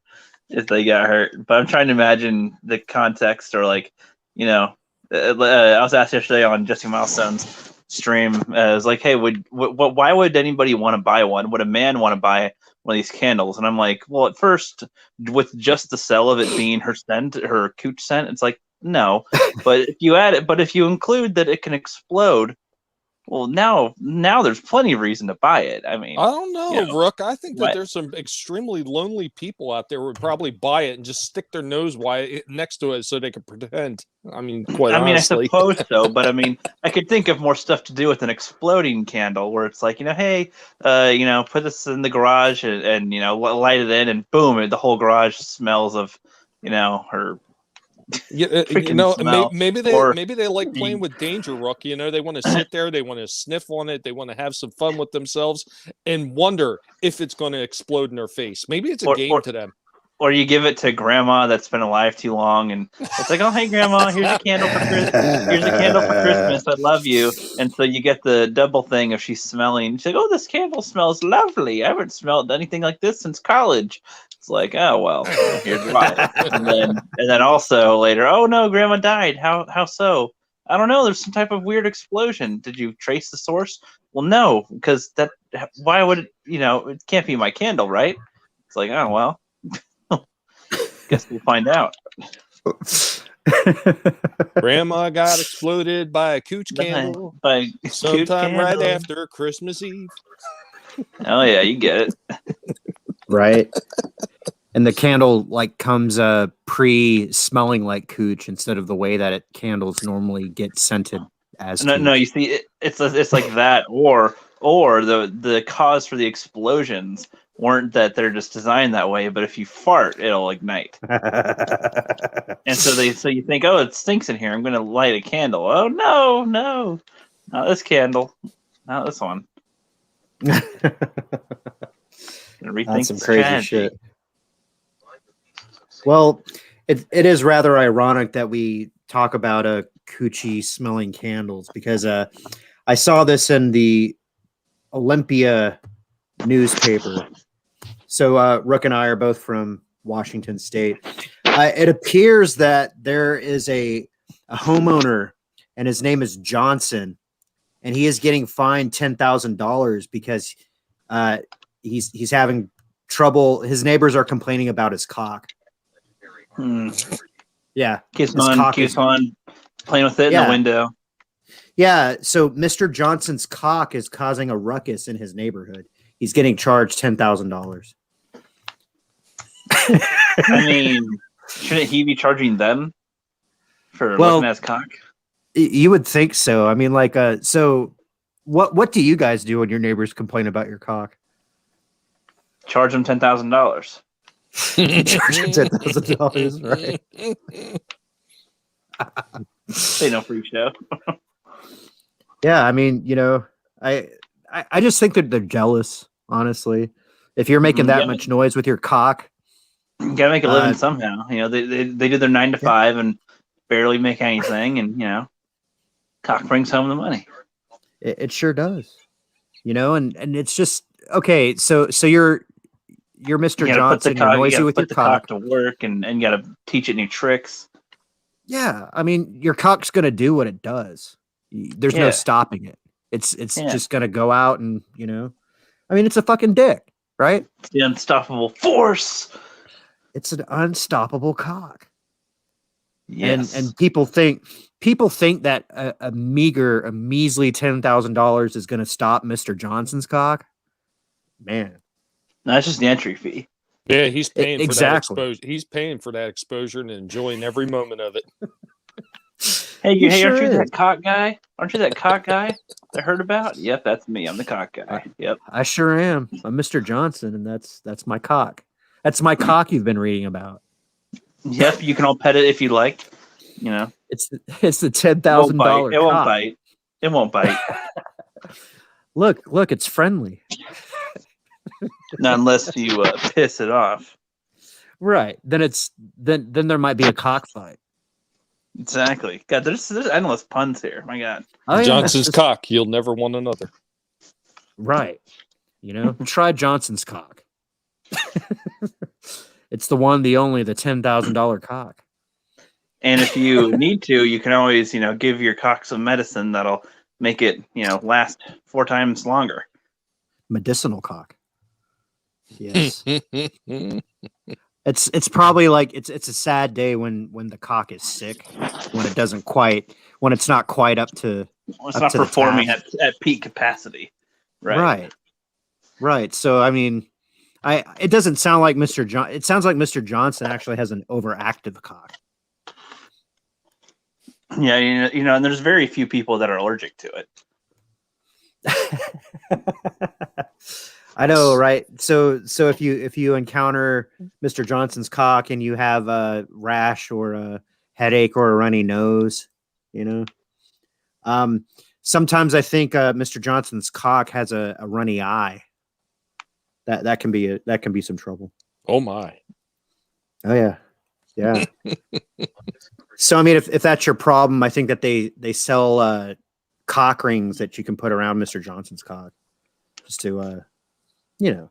if they got hurt, but I'm trying to imagine the context or like, I was asked yesterday on Jesse Milestone's stream. I was like, hey, why would anybody want to buy one? Would a man want to buy one of these candles? And I'm like, well, at first, with just the sell of it being her scent, her cooch scent, it's like, no. But if you include that it can explode, Well, now there's plenty of reason to buy it. I mean,
I don't know,
you know,
Rook. I think that
what?
there's some extremely lonely people out there who would probably buy it and just stick their nose next to it so they could pretend. I mean, quite
I mean,
honestly.
I suppose so, but I mean, I could think of more stuff to do with an exploding candle, where it's like, hey, put this in the garage and light it in, and boom, the whole garage smells of, her freaking smell.
maybe
Or
they like playing with danger, Rook. They want to sit there, they want to sniff on it, they want to have some fun with themselves, and wonder if it's going to explode in their face. Maybe it's a game to them.
Or you give it to grandma that's been alive too long, and it's like, oh, hey, grandma, here's a candle for Christmas. Here's a candle for Christmas. I love you. And so you get the double thing of she's smelling. She's like, oh, this candle smells lovely. I haven't smelled anything like this since college. It's like, oh, well, here's why. And then also later, oh, no, grandma died. How so? I don't know. There's some type of weird explosion. Did you trace the source? Well, no, because why would it, it can't be my candle, right? It's like, oh, well. Guess we'll find out.
Grandma got exploded by a cooch candle sometime right after Christmas Eve.
Oh yeah, you get it.
Right. And the candle comes pre-smelling like cooch instead of the way that candles normally get scented as cooch.
No, you see, it's like that, or the cause for the explosions weren't that they're just designed that way, but if you fart, it'll ignite. And so you think, oh, it stinks in here. I'm going to light a candle. Oh no, not this candle, not this one.
That's some crazy shit. Well, it is rather ironic that we talk about coochie smelling candles because I saw this in the Olympia newspaper. So Rook and I are both from Washington State. It appears that there is a homeowner, and his name is Johnson, and he is getting fined $10,000 because he's having trouble. His neighbors are complaining about his cock. Yeah,
keeps on playing with it in the window.
Yeah, so Mr. Johnson's cock is causing a ruckus in his neighborhood. He's getting charged $10,000.
I mean, shouldn't he be charging them for looking at his cock?
You would think so. I mean, so what do you guys do when your neighbors complain about your cock?
Charge them $10,000.
Charge them $10,000, right?
Say no free show.
Yeah, I mean, I just think that they're jealous, honestly. If you're making that much noise with your cock,
you gotta make a living somehow. They do their 9 to 5 and barely make anything, and cock brings home the money.
It sure does. And it's just okay. So you're Mr. Johnson. You're noisy with your cock
to work, and you gotta teach it new tricks.
Yeah, I mean, your cock's gonna do what it does. There's no stopping it. It's just gonna go out and I mean, it's a fucking dick, right?
It's the unstoppable force.
It's an unstoppable cock.
Yes.
And people think that a measly $10,000 is gonna stop Mr. Johnson's cock. Man,
that's just the entry fee.
Yeah, he's paying for that
Exactly.
exposure. He's paying for that exposure and enjoying every moment of it.
Hey, aren't you that cock guy? Aren't you that cock guy I heard about? Yep, that's me. I'm the cock guy. Yep.
I sure am. I'm Mr. Johnson, and that's my cock. That's my cock you've been reading about.
Yep, you can all pet it if you like.
It's the $10,000.
It won't bite. It won't bite.
Look, it's friendly.
Not unless you piss it off.
Right. Then there might be a cockfight.
Exactly. God, there's endless puns here. My God.
Oh, yeah,
Johnson's cock. You'll never want another.
Right. Try Johnson's cock. It's the one, the only, the $10,000 cock.
And if you need to, you can always, give your cock some medicine that'll make it, last 4 times longer.
Medicinal cock. Yes. It's probably it's a sad day when the cock is sick, when it's not quite up to
Well, it's
up
not
to the
performing
task.
at peak capacity. Right.
Right. So I mean, it doesn't sound like Mr. John. It sounds like Mr. Johnson actually has an overactive cock.
Yeah, and there's very few people that are allergic to it.
I know, right? So if you encounter Mr. Johnson's cock and you have a rash or a headache or a runny nose, sometimes I think Mr. Johnson's cock has a runny eye. That can be some trouble.
Oh my.
Oh yeah. Yeah. So I mean, if that's your problem, I think that they sell cock rings that you can put around Mr. Johnson's cock, just to just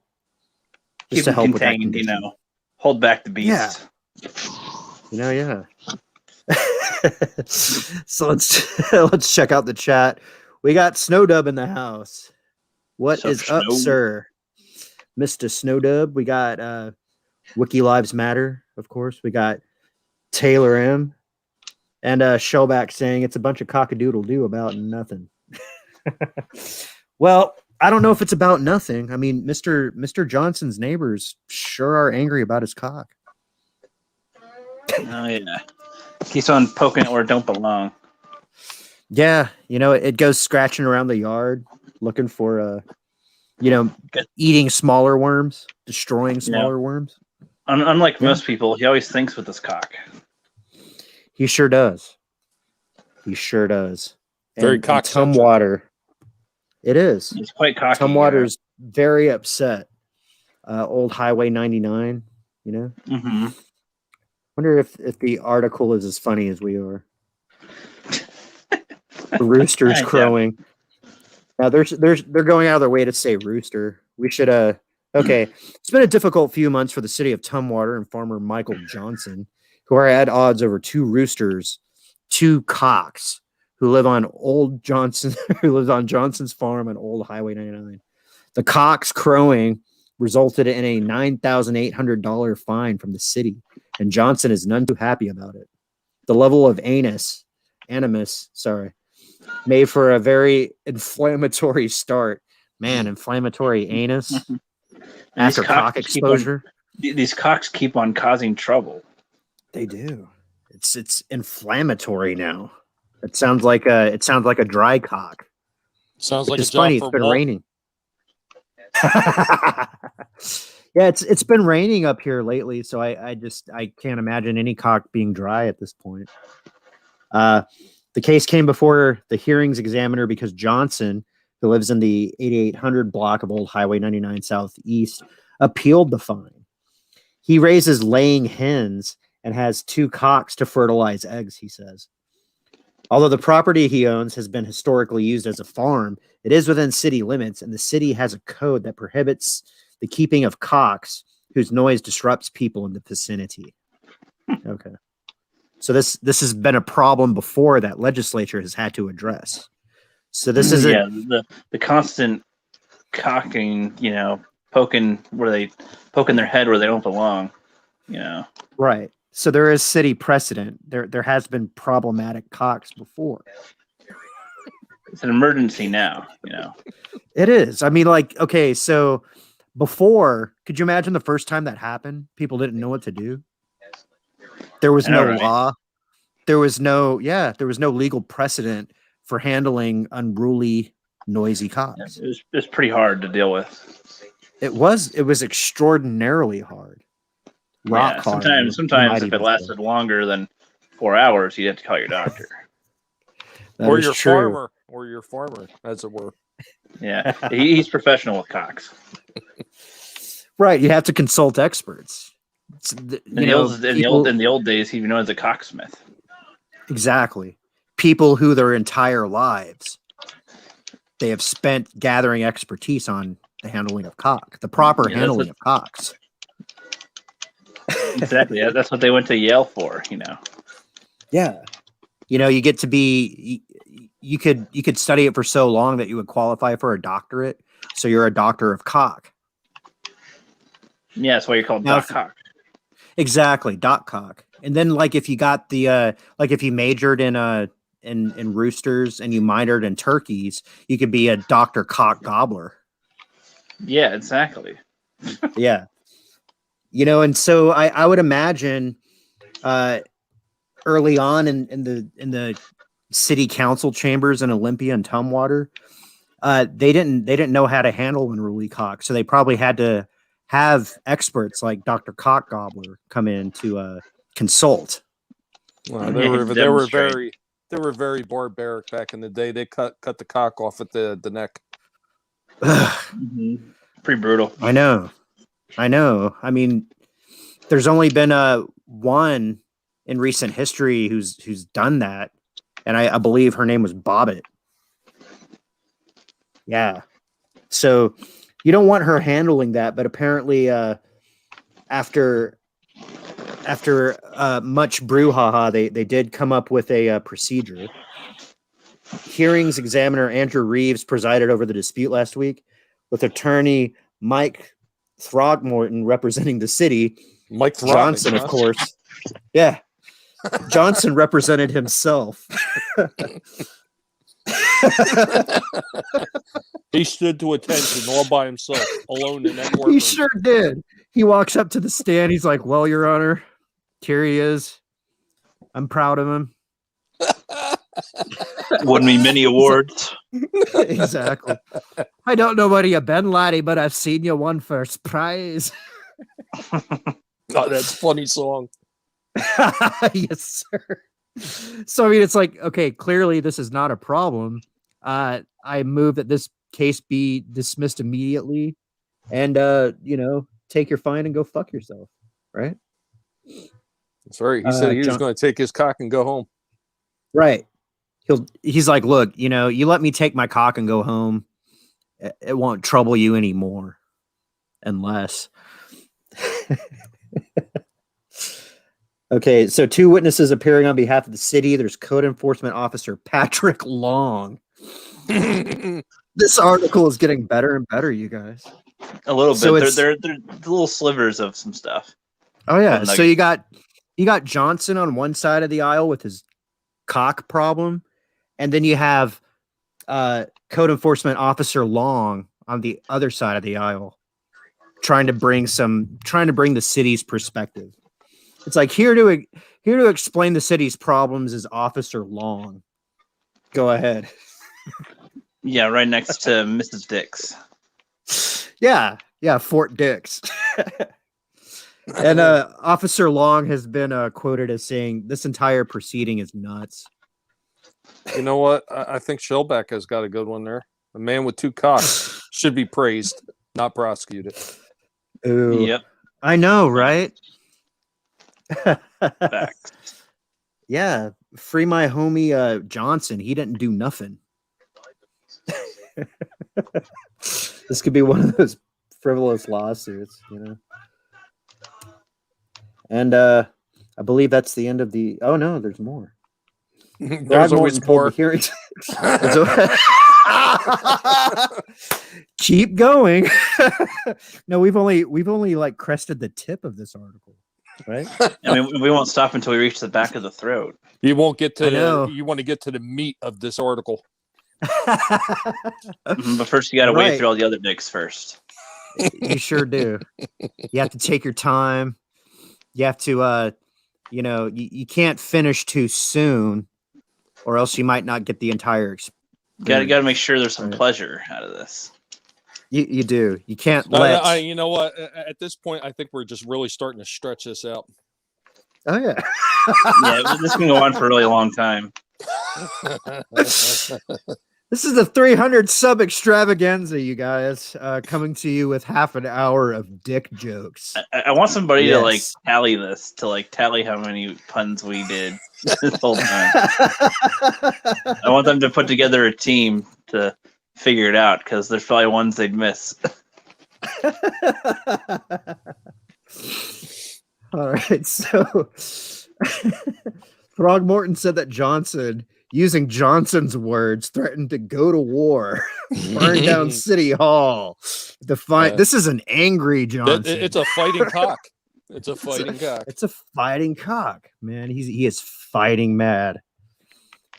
Keep
to
it
help with that
contained,
condition.
hold back the beast.
Yeah. So let's check out the chat. We got Snowdub in the house. What is up, sir? Mr. Snowdub. We got Wiki Lives Matter, of course. We got Taylor M. And Shellback saying it's a bunch of cockadoodle-doo about nothing. Well, I don't know if it's about nothing. I mean, Mr. Johnson's neighbors sure are angry about his cock.
Oh yeah. Keeps on poking it where it don't belong.
Yeah, it goes scratching around the yard looking for eating smaller worms, destroying smaller worms.
Unlike most people, he always thinks with his cock.
He sure does.
Very cock-centric.
Tumwater. It is.
He's quite cocky.
Tumwater's very upset. Old Highway 99,
Mm-hmm.
Wonder if the article is as funny as we are. The rooster's crowing. Now they're going out of their way to say rooster. We should okay. It's been a difficult few months for the city of Tumwater and farmer Michael Johnson, who are at odds over two roosters, two cocks, who live on Johnson's farm on Old Highway 99. The cocks crowing resulted in a $9,800 fine from the city, and Johnson is none too happy about it. The level of animus, made for a very inflammatory start. Man, inflammatory anus after cock exposure.
These cocks keep on causing trouble.
They do. It's inflammatory now. It sounds like a dry cock.
Sounds like
it's funny. It's been raining. Yeah, it's been raining up here lately, so I can't imagine any cock being dry at this point. The case came before the hearings examiner because Johnson, who lives in the 8800 block of Old Highway 99 Southeast, appealed the fine. He raises laying hens and has two cocks to fertilize eggs, he says. Although the property he owns has been historically used as a farm, it is within city limits, and the city has a code that prohibits the keeping of cocks whose noise disrupts people in the vicinity. Okay. So this has been a problem before that legislature has had to address. So this is
the constant cocking, poking their head where they don't belong,
Right. So there is city precedent. There has been problematic cocks before.
It's an emergency now,
It is. I mean, okay, so before, could you imagine the first time that happened? People didn't know what to do. There was no law. There was no legal precedent for handling unruly, noisy cocks.
It was pretty hard to deal with.
It was extraordinarily hard. Rock hard.
Sometimes if it lasted longer than 4 hours, you'd have to call your doctor.
Or your farmer, as it were.
Yeah, he's professional with cocks.
Right, you have to consult experts.
In the old days, he was known as a cocksmith.
Exactly. People who their entire lives they have spent gathering expertise on the handling of cock, the proper handling of cocks.
Exactly. That's what they went to Yale for,
Yeah. You get to be you could study it for so long that you would qualify for a doctorate. So you're a doctor of cock.
Yeah, that's why you're called Doc Cock.
Exactly, Doc Cock. And then if you got the if you majored in and roosters and you minored in turkeys, you could be a Dr. Cock Gobbler.
Yeah, exactly.
Yeah. And so I would imagine early on in the city council chambers in Olympia and Tumwater, they didn't know how to handle unruly cock, so they probably had to have experts like Dr. Cock Gobbler come in to consult.
Well, they were very barbaric back in the day. They cut the cock off at the neck.
Pretty brutal.
I know. I mean, there's only been one in recent history who's done that, and I believe her name was Bobbit. Yeah. So you don't want her handling that, but apparently after much brouhaha, they did come up with a procedure. Hearings examiner Andrew Reeves presided over the dispute last week, with attorney Mike Throgmorton representing the city.
Mike
Johnson, of course. Yeah. Johnson represented himself.
He stood to attention all by himself, alone in that courtroom.
He sure did. He walks up to the stand. He's like, "Well, Your Honor, here he is. I'm proud of him."
Won me many awards.
Exactly. I don't know whether you've been, laddie, but I've seen you won first prize.
Oh, that's a funny song.
Yes, sir. So I mean, it's like, okay, clearly this is not a problem. I move that this case be dismissed immediately, and take your fine and go fuck yourself. Right?
That's right. He said he was going to take his cock and go home.
Right. He's like, look, you let me take my cock and go home, it won't trouble you anymore, unless. Okay, so 2 witnesses appearing on behalf of the city. There's Code Enforcement Officer Patrick Long. This article is getting better and better, you guys.
A little bit.
So
they're little slivers of some stuff.
Oh yeah. So you got Johnson on one side of the aisle with his cock problem, and then you have Code Enforcement Officer Long on the other side of the aisle, trying to bring the city's perspective. It's like here to explain the city's problems is Officer Long. Go ahead.
Yeah, right next to Mrs. Dix.
Yeah, Fort Dix. And Officer Long has been quoted as saying, "This entire proceeding is nuts."
You know what? I think Shellback has got a good one there. A man with 2 cocks should be praised, not prosecuted.
Ooh,
yep.
I know, right?
Facts.
Yeah, free my homie Johnson. He didn't do nothing. This could be one of those frivolous lawsuits, And I believe that's the end of the. Oh no, there's more.
There's always more.
Hearings. Keep going. No, we've only like crested the tip of this article, right?
I mean, we won't stop until we reach the back of the throat.
You won't get to. You want to get to the meat of this article.
But first, you got to wade through all the other dicks first.
You sure do. You have to take your time. You have to, you can't finish too soon, or else you might not get the entire experience.
Got to make sure there's some pleasure out of this.
You do. You can't
let. You know what? At this point, I think we're just really starting to stretch this out.
Oh yeah.
Yeah, this can go on for a really long time.
This is the 300 Sub Extravaganza, you guys, coming to you with half an hour of dick jokes.
I want somebody to tally this, to tally how many puns we did this whole time. I want them to put together a team to figure it out, because there's probably ones they'd miss.
All right, so Throgmorton said that Johnson, using Johnson's words, threatened to go to war, burn down City Hall. This is an angry Johnson.
It's a fighting cock. It's a fighting cock.
It's a fighting cock, man. He is fighting mad.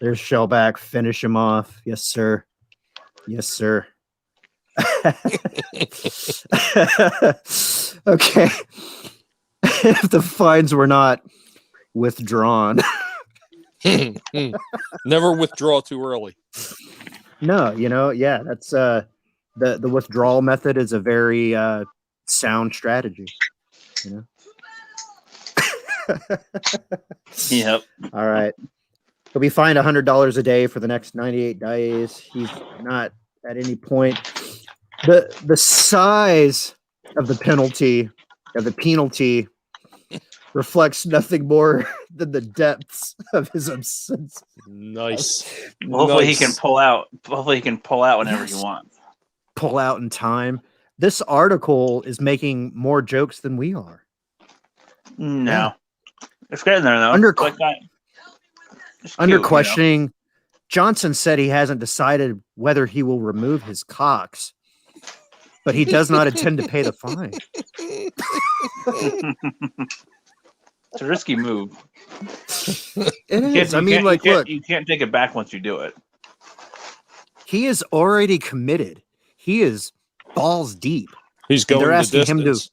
There's Shellback. Finish him off. Yes, sir. Yes, sir. Okay. If the fines were not withdrawn.
Never withdraw too early.
No, yeah, that's the withdrawal method is a very sound strategy,
Yep.
All right. He'll be fined $100 a day for the next 98 days. He's not at any point. The size of the penalty reflects nothing more than the depths of his absence.
Nice.
Hopefully he can pull out. Hopefully he can pull out whenever he wants.
Pull out in time. This article is making more jokes than we are.
No.
Yeah.
It's getting there though.
Under questioning, Johnson said he hasn't decided whether he will remove his cocks, but he does not intend to pay the fine.
It's a risky move.
It is. I mean, look,
you can't take it back once you do it.
He is already committed. He is balls deep.
He's going the distance.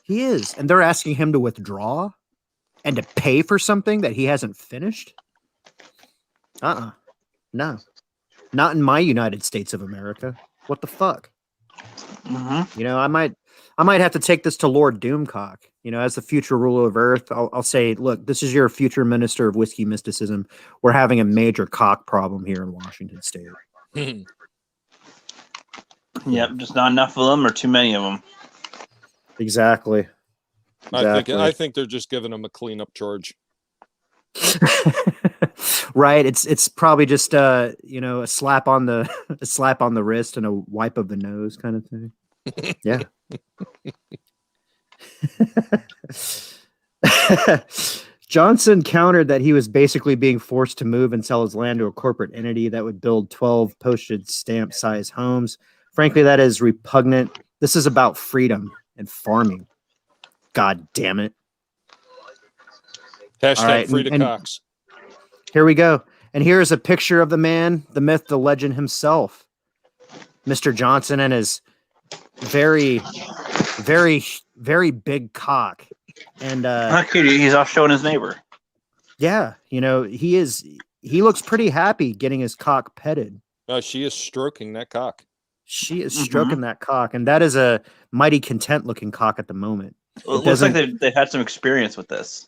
He is, and they're asking him to withdraw and to pay for something that he hasn't finished. No, not in my United States of America. What the fuck?
Mm-hmm.
I might have to take this to Lord Doomcock. As the future ruler of Earth, I'll say, look, this is your future minister of whiskey mysticism. We're having a major cock problem here in Washington State.
Yep, just not enough of them or too many of them.
Exactly.
I think they're just giving him a cleanup charge.
Right. It's probably just a slap on the wrist and a wipe of the nose kind of thing. Yeah. Johnson countered that he was basically being forced to move and sell his land to a corporate entity that would build 12 postage stamp size homes. Frankly, that is repugnant. This is about freedom and farming. God damn it.
Hashtag free to Cox.
Here we go. And here is a picture of the man, the myth, the legend himself. Mr. Johnson and his very, very, very big cock. And
he's off showing his neighbor.
Yeah, he looks pretty happy getting his cock petted.
She is stroking that cock.
She is stroking that cock, and that is a mighty content looking cock at the moment.
Well, it looks like they've had some experience with this.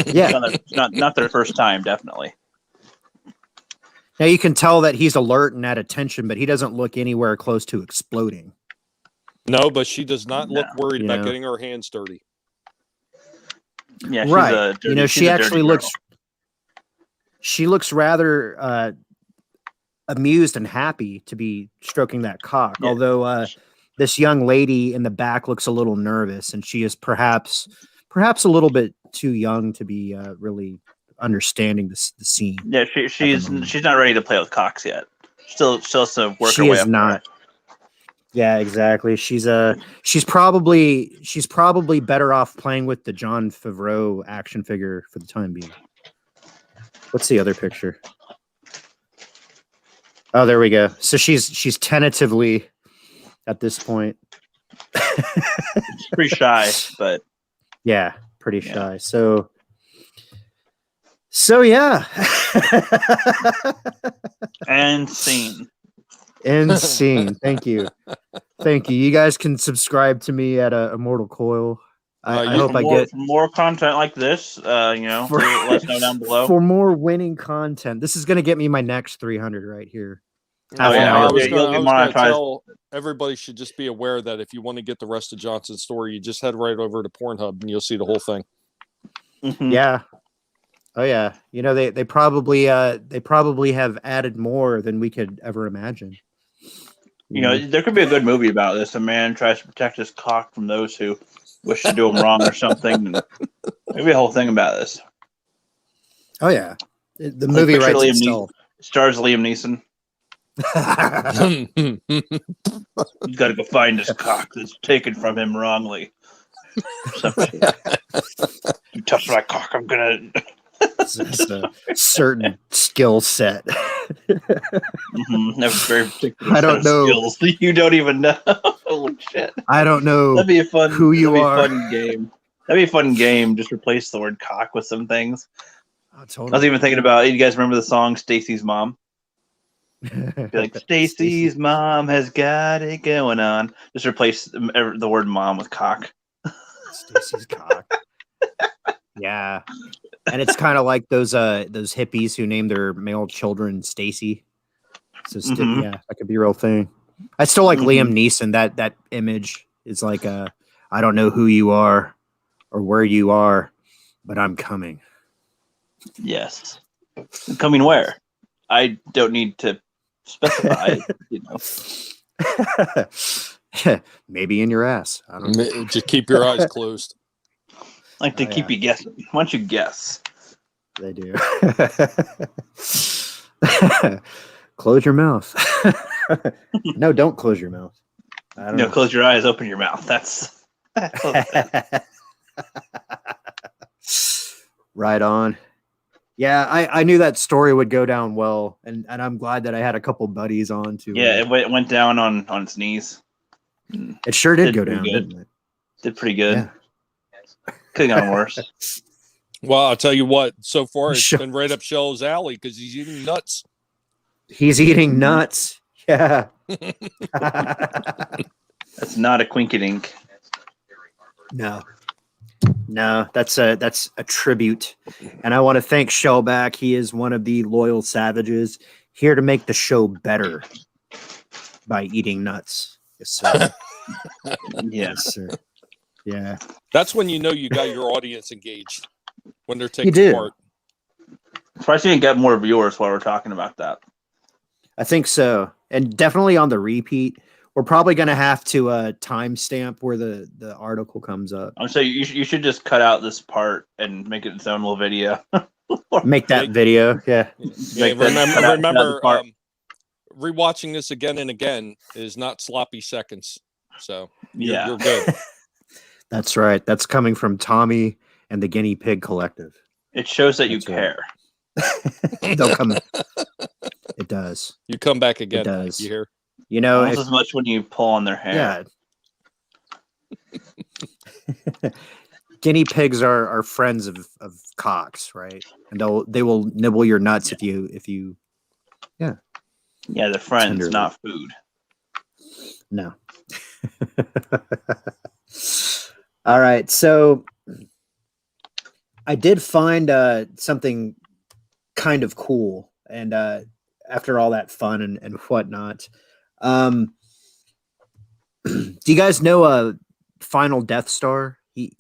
Yeah.
not their first time, definitely.
Now you can tell that he's alert and at attention, but he doesn't look anywhere close to exploding.
No, but she does not look worried about getting her hands dirty.
Yeah, she's
right. She actually looks. She looks rather amused and happy to be stroking that cock. Yeah. Although this young lady in the back looks a little nervous, and she is perhaps a little bit too young to be really understanding the scene.
Yeah, she's not ready to play with cocks yet. Still has to work her way up.
She is not. Yeah, exactly. She's probably better off playing with the Jon Favreau action figure for the time being. What's the other picture? Oh, there we go. So she's tentatively at this point.
She's pretty shy, but
yeah, pretty shy. So yeah.
And scene.
Insane. Thank you. You guys can subscribe to me at Immortal Coil. I hope I get
more content like this. Let us know down below
for more winning content. This is going to get me my next 300 right here.
I was going to tell everybody should just be aware that if you want to get the rest of Johnson's story, you just head right over to Pornhub and you'll see the whole thing.
Mm-hmm.
Yeah. Oh yeah. They probably have added more than we could ever imagine.
There could be a good movie about this. A man tries to protect his cock from those who wish to do him wrong or something. Maybe a whole thing about this.
Oh yeah. The movie writes itself.
Stars Liam Neeson. He's got to go find his cock that's taken from him wrongly. You touch my cock, I'm gonna
It's a certain skill set.
That's very particular.
I don't know.
Skills that you don't even know. Holy shit!
I don't know.
That'd be a fun.
Who you
that'd be
are.
A fun game. That'd be a fun game. Just replace the word cock with some things.
Oh, totally.
I was even thinking about. You guys remember the song "Stacy's Mom"? Be like Stacy's mom has got it going on. Just replace the word "mom" with "cock."
Stacy's cock. Yeah, and it's kind of like those hippies who named their male children Stacy. So yeah, that could be a real thing. I still like Liam Neeson. That image is like I don't know who you are or where you are, but I'm coming.
Yes, coming where? I don't need to specify. You know,
maybe in your ass. I don't know.
Just keep your eyes closed.
I like to keep you guessing. Why don't you guess?
They do. Close your mouth. No, don't close your mouth. I don't know.
Close your eyes, open your mouth. That's
right on. Yeah, I knew that story would go down well, and I'm glad that I had a couple buddies on to.
Yeah, it went down on its knees.
It sure did go down, didn't it?
Did pretty good.
Yeah.
Could have gone worse.
Well, I'll tell you what. So far, it's been right up Shell's alley because he's eating nuts.
He's eating nuts. Yeah.
That's not a quinkydink.
No, that's a tribute, and I want to thank Shellback. He is one of the loyal savages here to make the show better by eating nuts. Yes, sir. Yes, sir. Yeah,
that's when you know you got your audience engaged when they're taking part.
Surprised you didn't get more viewers while we're talking about that.
I think so, and definitely on the repeat. We're probably going to have to timestamp where the article comes up.
So you should just cut out this part and make it its own little video.
Make that video, yeah.
Remember, rewatching this again and again is not sloppy seconds. So you're good.
That's right. That's coming from Tommy and the Guinea Pig Collective.
It shows that you care.
They'll come. It does.
You come back again.
It does.
You hear?
You know,
almost as much when you pull on their hair.
Yeah. Guinea pigs are friends of cocks, right? And they will nibble your nuts if you. Yeah.
Yeah, they're friends, tenderly. Not food.
No. All right, so I did find something kind of cool, and after all that fun and whatnot, do you guys know Final Death Star? He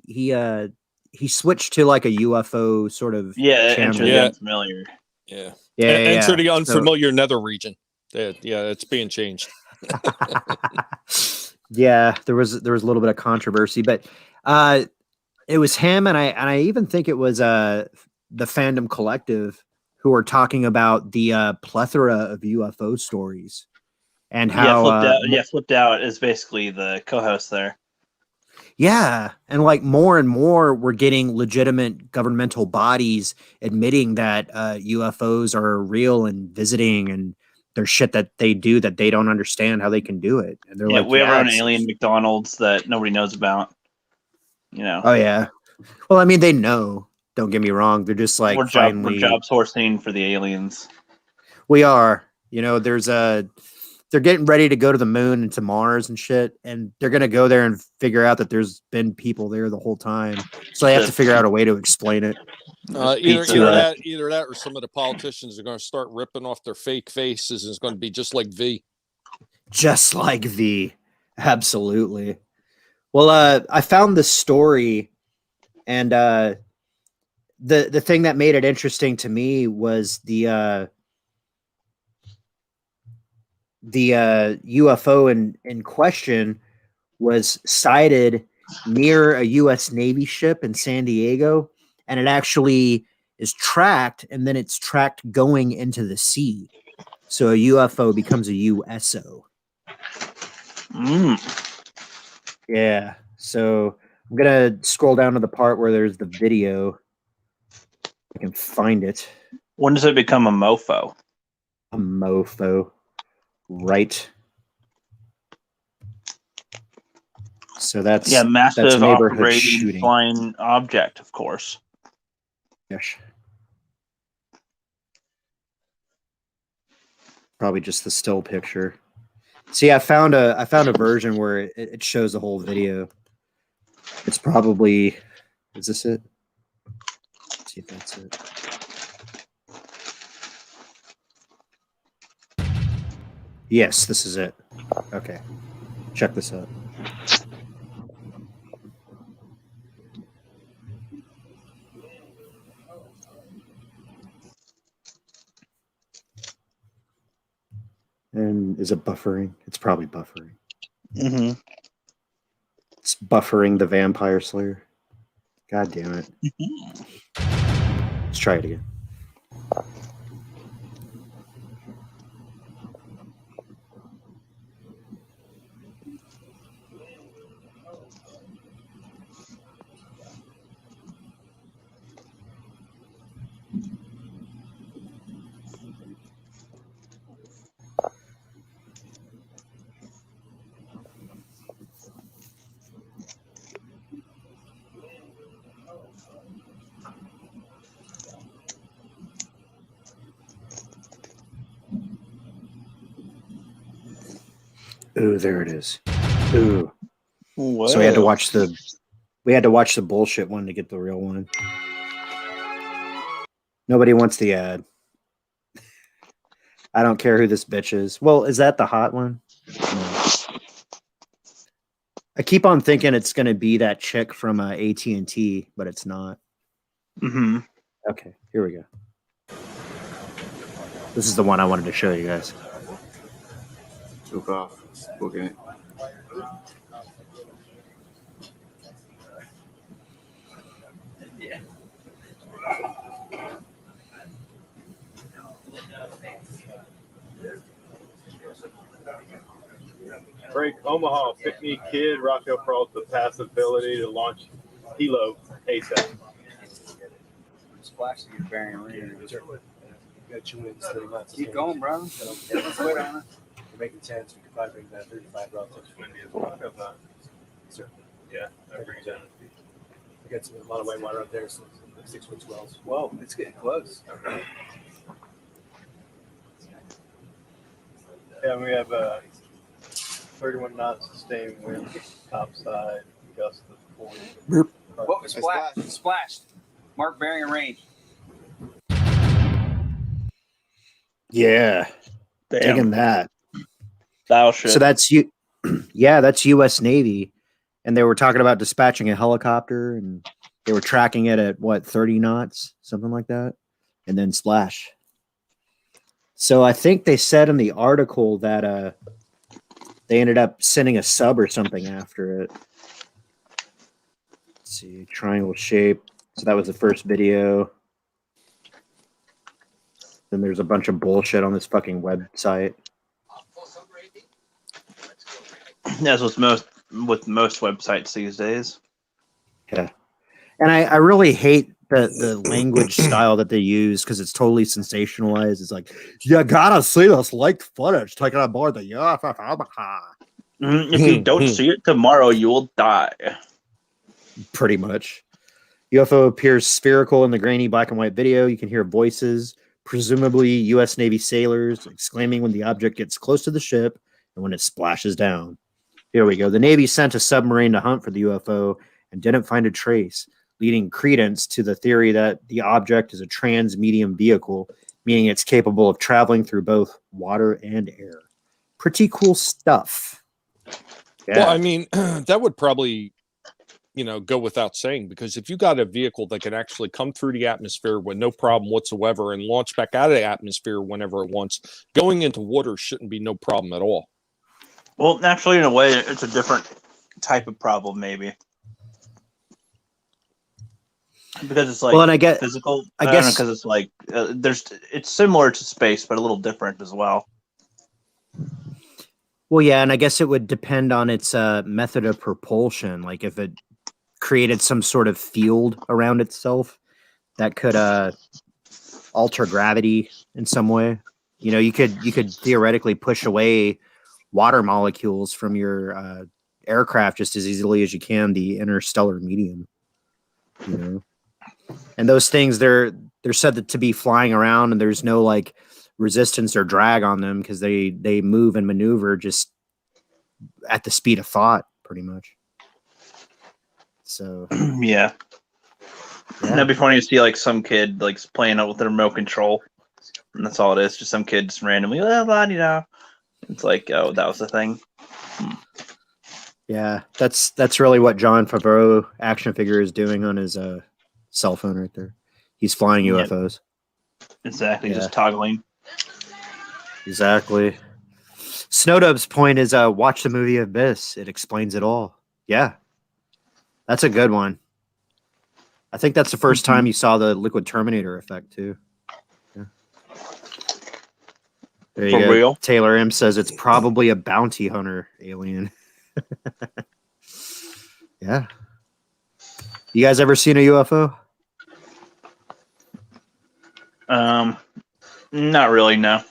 switched to like a UFO sort of
enter the unfamiliar.
Enter the unfamiliar nether region. Yeah, it's being changed.
Yeah, there was a little bit of controversy, but it was him, and I even think it was the Fandom Collective who were talking about the plethora of UFO stories and how
Flipped Out is basically the co-host there.
Yeah, and like more and more we're getting legitimate governmental bodies admitting that UFOs are real and visiting, and there's shit that they do that they don't understand how they can do it. And they're like,
we have our own alien McDonald's that nobody knows about. You know.
Oh yeah. Well, I mean, they know. Don't get me wrong. They're just like
we're job sourcing for the aliens.
We are. You know, they're getting ready to go to the moon and to Mars and shit, and they're gonna go there and figure out that there's been people there the whole time. So they have to figure out a way to explain it.
Either that, or some of the politicians are going to start ripping off their fake faces, and it's going to be just like V.
Just like V, absolutely. Well, I found this story, and the thing that made it interesting to me was the UFO in question was sighted near a U.S. Navy ship in San Diego, and it actually is tracked, and then it's tracked going into the sea. So a UFO becomes a USO. Yeah. So I'm gonna scroll down to the part where there's the video. I can find it.
When does it become a mofo?
A mofo. Right. So that's
massive
neighborhood
operating
shooting.
flying object, of course.
Yes. Probably just the still picture. See, I found a version where it shows the whole video. It's probably, is this it? Let's see if that's it. Yes, this is it. Okay. Check this out. And is it buffering? It's probably buffering.
Mm-hmm.
It's buffering the Vampire Slayer. God damn it. Let's try it again. Ooh, there it is. Ooh.
Whoa.
So we had to watch the bullshit one to get the real one. Nobody wants the ad. I don't care who this bitch is. Well, is that the hot one? No. I keep on thinking it's going to be that chick from AT&T, but it's not.
Mm-hmm.
Okay, here we go. This is the one I wanted to show you guys.
Took off. Okay.
Break Omaha, pick me kid, Rocco Pearl's the possibility to launch Hilo ASAP.
Splash to get bearing ring. Keep going, bro. Let's wait on it.
We're making 10s. We could probably bring that 35 relative.
Sir. Yeah, that brings in.
We got a lot of white water out there, so 6-foot wells.
Whoa, it's getting close.
Yeah, we have 31 knots sustained wind, topside, gust of 40.
Whoa, splashed. Mark bearing and range.
Yeah,
Damn.
digging that.
Thou shit.
So that's you. Yeah, that's U.S. Navy, and they were talking about dispatching a helicopter, and they were tracking it at what 30 knots, something like that, and then splash. So I think they said in the article that they ended up sending a sub or something after it. Let's see, triangle shape. So that was the first video. Then there's a bunch of bullshit on this fucking website.
That's what's with most websites these days.
Yeah. And I really hate the language style that they use because it's totally sensationalized. It's like, you gotta see this leaked footage taken on board the UFO.
If you don't see it tomorrow, you will die.
Pretty much. UFO appears spherical in the grainy black and white video. You can hear voices, presumably U.S. Navy sailors, exclaiming when the object gets close to the ship and when it splashes down. Here we go. The Navy sent a submarine to hunt for the UFO and didn't find a trace, leading credence to the theory that the object is a trans-medium vehicle, meaning it's capable of traveling through both water and air. Pretty cool stuff. Yeah.
Well, I mean, that would probably, go without saying, because if you got a vehicle that can actually come through the atmosphere with no problem whatsoever and launch back out of the atmosphere whenever it wants, going into water shouldn't be no problem at all.
Well, actually, in a way, it's a different type of problem, maybe. Because it's like
Well, and I get
physical.
I guess
because it's like it's similar to space, but a little different as well.
Well, yeah, and I guess it would depend on its method of propulsion. Like if it created some sort of field around itself, that could alter gravity in some way. You know, you could theoretically push away water molecules from your aircraft just as easily as you can the interstellar medium. You know, and those things they're said to be flying around, and there's no like resistance or drag on them because they move and maneuver just at the speed of thought, pretty much. So
Yeah. That'd be funny to see like some kid like playing out with the remote control, and that's all it is. Just some kid just randomly, It's like, oh, that was the thing.
yeah, that's really what John Favreau action figure is doing on his cell phone right there. He's flying UFOs.
Exactly,
Yeah.
just toggling.
Exactly. Snowdub's point is watch the movie Abyss. It explains it all. Yeah. That's a good one. I think that's the first time you saw the Liquid Terminator effect too. Yeah. There you
For
go.
real?
Taylor M says it's probably a bounty hunter alien. Yeah. You guys ever seen a UFO?
Not really, no.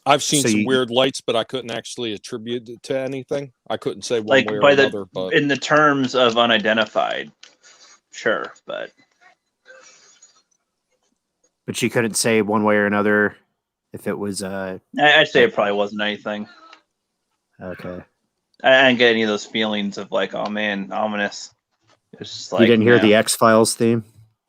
I've seen
So
some
you-
weird lights, but I couldn't actually attribute it to anything. I couldn't say one
Like
way or
by
another. But
in the terms of unidentified, sure, but
But you couldn't say one way or another if it was
I'd say it probably wasn't anything.
okay.
I didn't get any of those feelings of like, oh man, ominous. It's just like
You didn't hear
no.
the X-Files theme?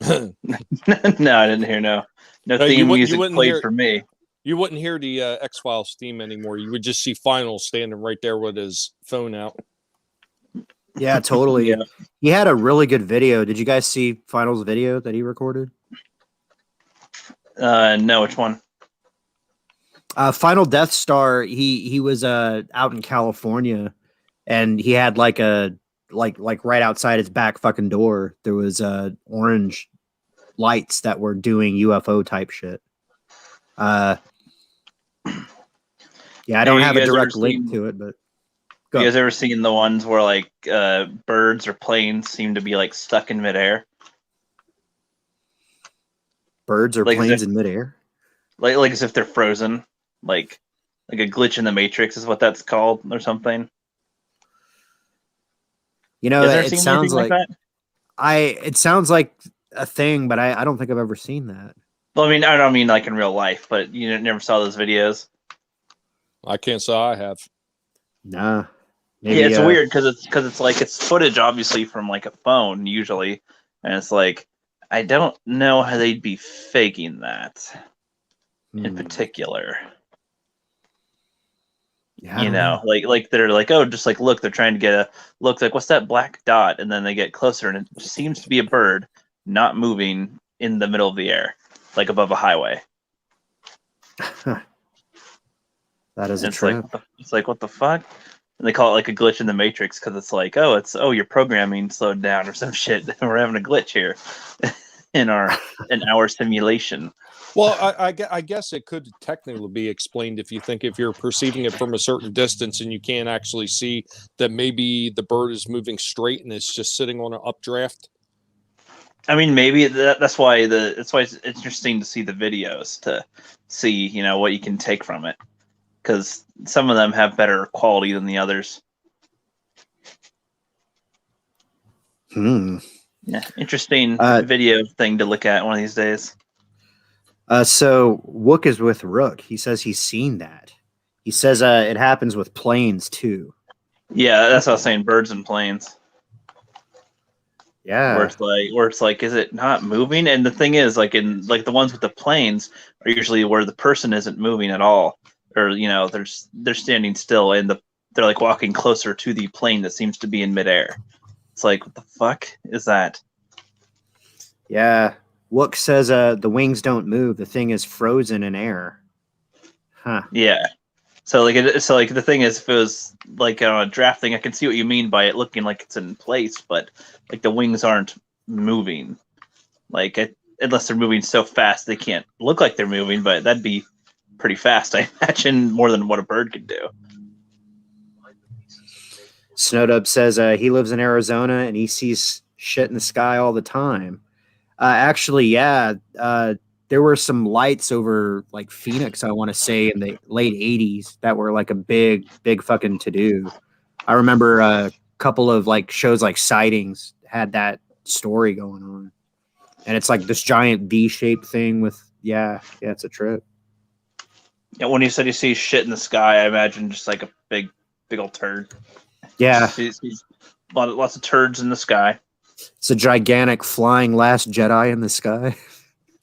No, I didn't hear no
you
theme
wouldn't-
music
wouldn't
played
hear-
for me.
you wouldn't hear the X-Files theme anymore. You would just see Final standing right there with his phone out.
Yeah, totally.
Yeah.
He had a really good video. Did you guys see Final's video that he recorded?
No, which one?
Final Death Star, he was out in California, and he had like a like right outside his back fucking door there was orange lights that were doing UFO type shit. Yeah, I don't
You
have a
guys ever
direct link
seen-
to it, but
You guys ever seen the ones where like birds or planes seem to be like stuck in midair?
birds or
like,
planes
is
in midair?
Like as if they're frozen, like a glitch in the Matrix is what that's called, or something.
You know,
You guys ever
it
seen
sounds
anything
like
that?
it sounds like a thing, but I don't think I've ever seen that.
Well, I mean, I don't mean like in real life, but you never saw those videos.
I can't say I have.
Nah.
Yeah, it's weird because it's like it's footage obviously from like a phone usually, and it's like I don't know how they'd be faking that in particular.
Yeah, I
You
don't
know, like they're like, oh, just like look, they're trying to get a look like what's that black dot, and then they get closer, and it seems to be a bird not moving in the middle of the air, like above a highway.
That is
And
a trip.
it's like what the fuck? And they call it like a glitch in the Matrix because it's like, oh, your programming slowed down or some shit. We're having a glitch here in our simulation.
Well, I guess it could technically be explained if you're perceiving it from a certain distance and you can't actually see that maybe the bird is moving straight and it's just sitting on an updraft.
I mean, maybe that's why it's interesting to see the videos to see what you can take from it, because some of them have better quality than the others. Yeah, interesting video thing to look at one of these days.
So Wook is with Rook. He says he's seen that. He says it happens with planes too.
Yeah, that's what I was saying. Birds and planes.
Yeah.
Where it's like, is it not moving? And the thing is, like in like the ones with the planes are usually where the person isn't moving at all, or they're standing still and they're like walking closer to the plane that seems to be in midair. It's like, what the fuck is that?
Yeah. Wook says the wings don't move. The thing is frozen in air. Huh.
Yeah. So the thing is, if it was like on a draft thing, I can see what you mean by it looking like it's in place, but like the wings aren't moving. Like unless they're moving so fast, they can't look like they're moving, but that'd be pretty fast, I imagine, more than what a bird could do.
Snowdub says he lives in Arizona and he sees shit in the sky all the time. Actually, yeah. There were some lights over like Phoenix, I want to say, in the late 80s that were like a big fucking to do. I remember a couple of like shows like Sightings had that story going on. And it's like this giant V-shaped thing with, yeah, it's a trip.
Yeah, when you said you see shit in the sky, I imagine just like a big old turd.
Yeah,
Sees lots of turds in the sky.
it's a gigantic flying Last Jedi in the sky.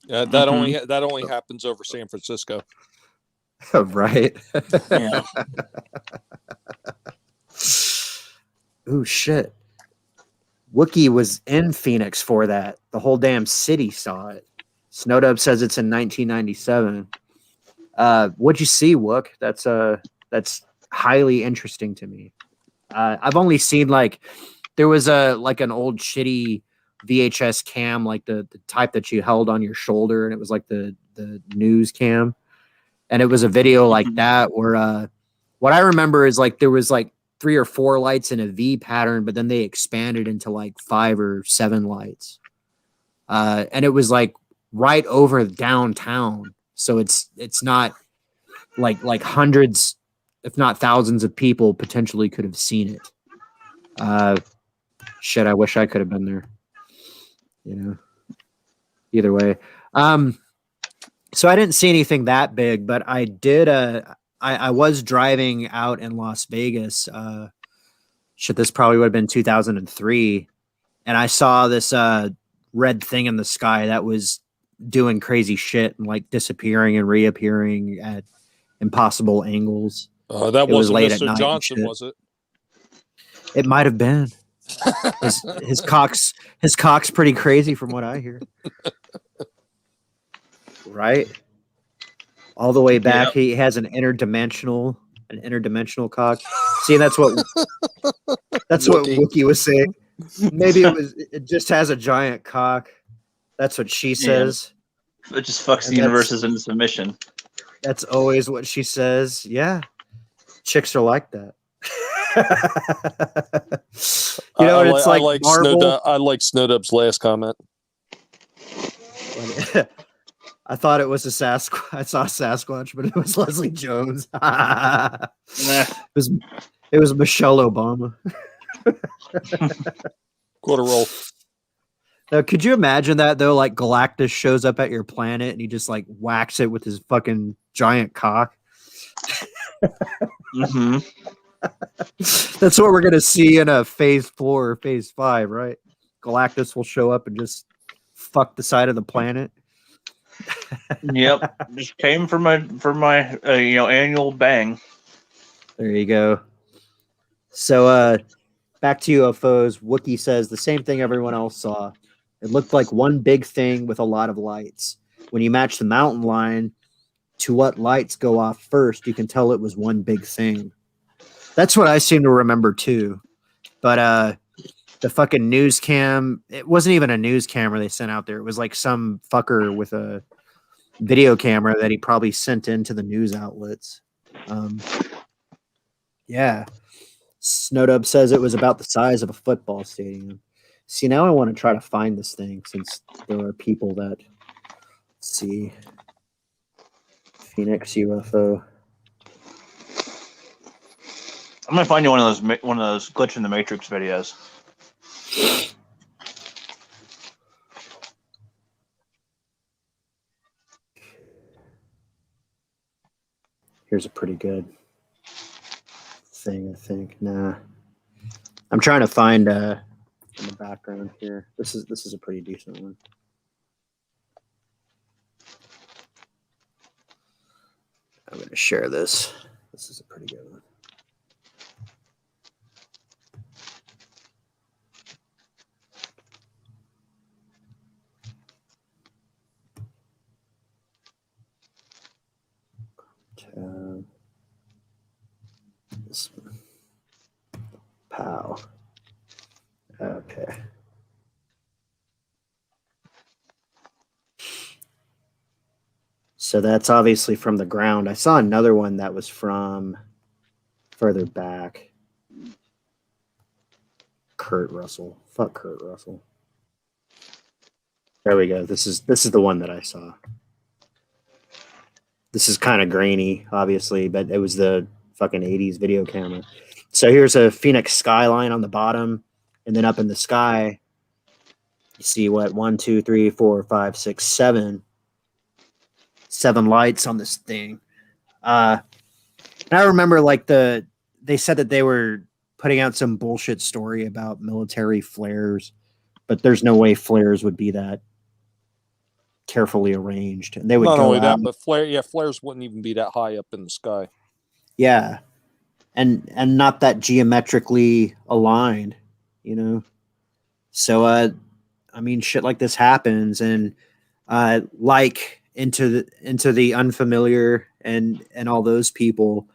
That only happens over San Francisco.
Right.
Yeah.
Oh shit. Wookiee was in Phoenix for that. The whole damn city saw it. Snowdub says it's in 1997. What'd you see, Wook? That's highly interesting to me. I've only seen like there was an old shitty VHS cam, like the type that you held on your shoulder, and it was like the news cam, and it was a video like that where what I remember is like there was like 3 or 4 lights in a V pattern, but then they expanded into like 5 or 7 lights, and it was like right over downtown. So it's not like hundreds, if not thousands of people potentially could have seen it. Shit, I wish I could have been there. You know, either way. So I didn't see anything that big, but I did. I was driving out in Las Vegas. Shit, this probably would have been 2003, and I saw this red thing in the sky that was doing crazy shit and like disappearing and reappearing at impossible angles.
That
It was
wasn't
late at
Mr.
night
Johnson,
and shit.
was it?
It might have been. His cock's pretty crazy from what I hear. Right? All the way back, he has an interdimensional cock. See, that's what Wookiee was saying. Maybe it just has a giant cock. That's what she says.
It just fucks the universes into submission.
That's always what she says. Yeah. Chicks are like that. You know, it's like Marvel.
I like Snowdub's last comment.
I thought it was a Sasquatch. I saw Sasquatch, but it was Leslie Jones. It was Michelle Obama.
Quarter roll.
Now, could you imagine that though? Like Galactus shows up at your planet and he just like whacks it with his fucking giant cock.
Mm-hmm.
That's what we're gonna see in a Phase 4 or Phase 5, right? Galactus will show up and just fuck the side of the planet.
Yep, just came for my annual bang.
There you go. So back to UFOs. Wookiee says the same thing everyone else saw. It looked like one big thing with a lot of lights. When you match the mountain line to what lights go off first, you can tell it was one big thing. That's what I seem to remember too. But the fucking news cam, it wasn't even a news camera they sent out there. It was like some fucker with a video camera that he probably sent into the news outlets. Yeah. Snowdub says it was about the size of a football stadium. See, now I want to try to find this thing since there are people that see Phoenix UFO.
I'm gonna find you one of those glitch in the Matrix videos.
Here's a pretty good thing, I think. Nah, I'm trying to find in the background here. This is a pretty decent one. I'm gonna share this. This is a pretty good one. This one. Pow. Okay. So that's obviously from the ground. I saw another one that was from further back. Kurt Russell. Fuck Kurt Russell. There we go. This is the one that I saw. This is kind of grainy, obviously, but it was the fucking 80s video camera. So here's a Phoenix skyline on the bottom, and then up in the sky, you see what 1, 2, 3, 4, 5, 6, 7 lights on this thing. And I remember like they said that they were putting out some bullshit story about military flares, but there's no way flares would be that carefully arranged. And they would
Not
go
only that,
out,
but flares wouldn't even be that high up in the sky.
yeah, and not that geometrically aligned, you know. So I mean, shit like this happens, and like into the unfamiliar and all those people,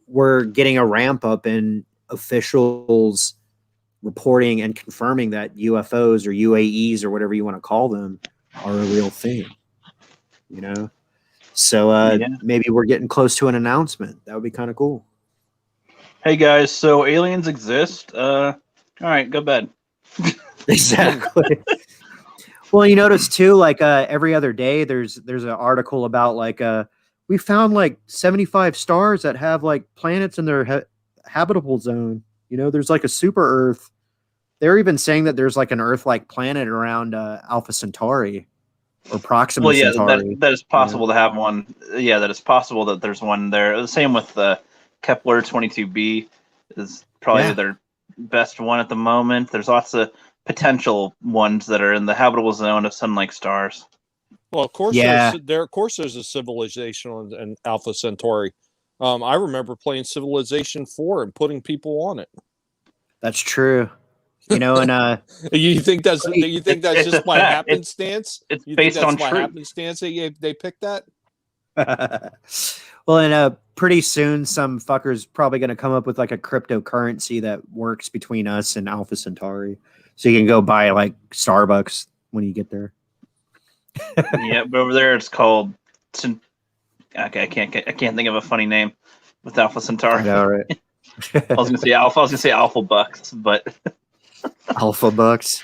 we're getting a ramp up in officials reporting and confirming that UFOs or UAEs or whatever you want to call them are a real thing, you know. So
Yeah.
maybe we're getting close to an announcement. That would be kind of cool.
Hey guys, so aliens exist. All right, go bed.
Exactly. Well, you notice too, like every other day, there's an article about like we found like 75 stars that have like planets in their habitable zone. You know, there's like a super Earth. They're even saying that there's like an Earth-like planet around Alpha Centauri or Proxima
Well, yeah,
Centauri.
that is possible to have one. Yeah, that is possible that there's one there. The same with Kepler 22b is probably
Yeah.
their best one at the moment. There's lots of potential ones that are in the habitable zone of sun-like stars.
Well, of course,
Yeah.
there's a civilization in Alpha Centauri. I remember playing Civilization 4 and putting people on it.
That's true. You know, and
You think that's just by happenstance?
It's
You think
based
that's
on
by
truth.
happenstance they picked that?
well, and pretty soon some fucker's probably going to come up with like a cryptocurrency that works between us and Alpha Centauri, so you can go buy like Starbucks when you get there.
Yeah, but over there it's called. Okay, I can't think of a funny name with Alpha Centauri.
I know, right?
I was gonna say Alpha Bucks, but
Alpha Bucks,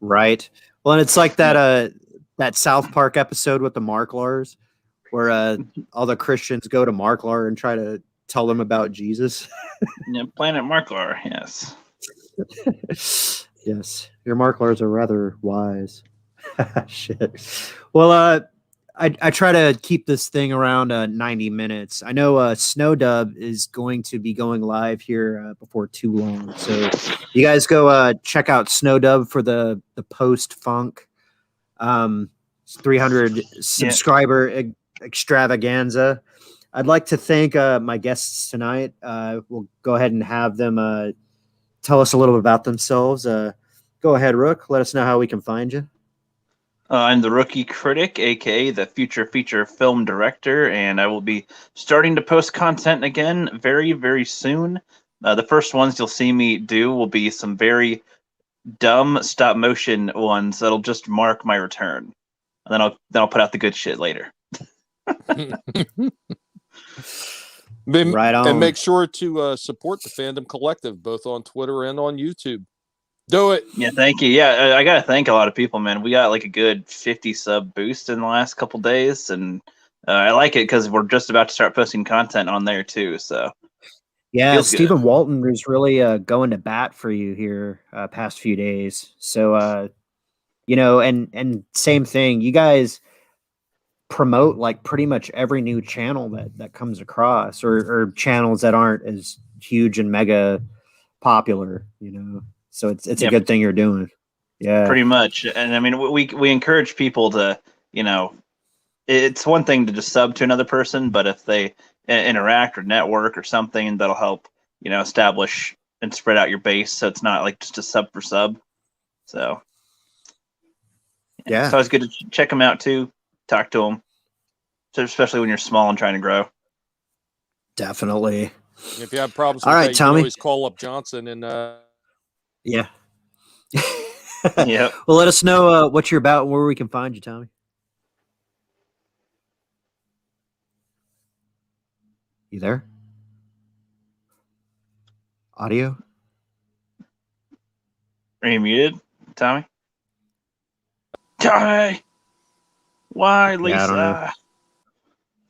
right? Well, and it's like that that South Park episode with the Marklars, where all the Christians go to Marklar and try to tell them about Jesus.
yeah, Planet Marklar, yes.
Yes, your Marklars are rather wise. Shit. Well, I try to keep this thing around 90 minutes. I know Snowdub is going to be going live here before too long. So you guys go check out Snowdub for the post funk 300 subscriber extravaganza. I'd like to thank my guests tonight. We'll go ahead and have them tell us a little bit about themselves. Go ahead, Rook. Let us know how we can find you.
I'm the Rookie Critic, aka the Future Feature Film Director, and I will be starting to post content again very, very soon. The first ones you'll see me do will be some very dumb stop motion ones that'll just mark my return, and then I'll put out the good shit later.
Right on.
And make sure to support the Fandom Collective both on Twitter and on YouTube. Do it.
Yeah, thank you. Yeah, I gotta thank a lot of people, man. We got like a good 50 sub boost in the last couple days, and I like it because we're just about to start posting content on there too. So
yeah,
feels
Stephen
good.
Walton is really going to bat for you here past few days. So you know, and same thing. You guys promote like pretty much every new channel that comes across, or channels that aren't as huge and mega popular. You know, so it's a
Yep.
good thing you're doing. Yeah,
Pretty much. And I mean, we encourage people to, you know, it's one thing to just sub to another person, but if they interact or network or something, that'll help, you know, establish and spread out your base, so it's not like just a sub for sub. So
yeah.
it's always good to check them out too, talk to them, so especially when you're small and trying to grow.
Definitely.
If you have problems
All
with
right,
that, you
Tommy.
can always call up Johnson and
Yeah.
Yep.
Well, let us know what you're about and where we can find you, Tommy. You there? Audio?
Are you muted, Tommy? Die. Why, Lisa?
Yeah,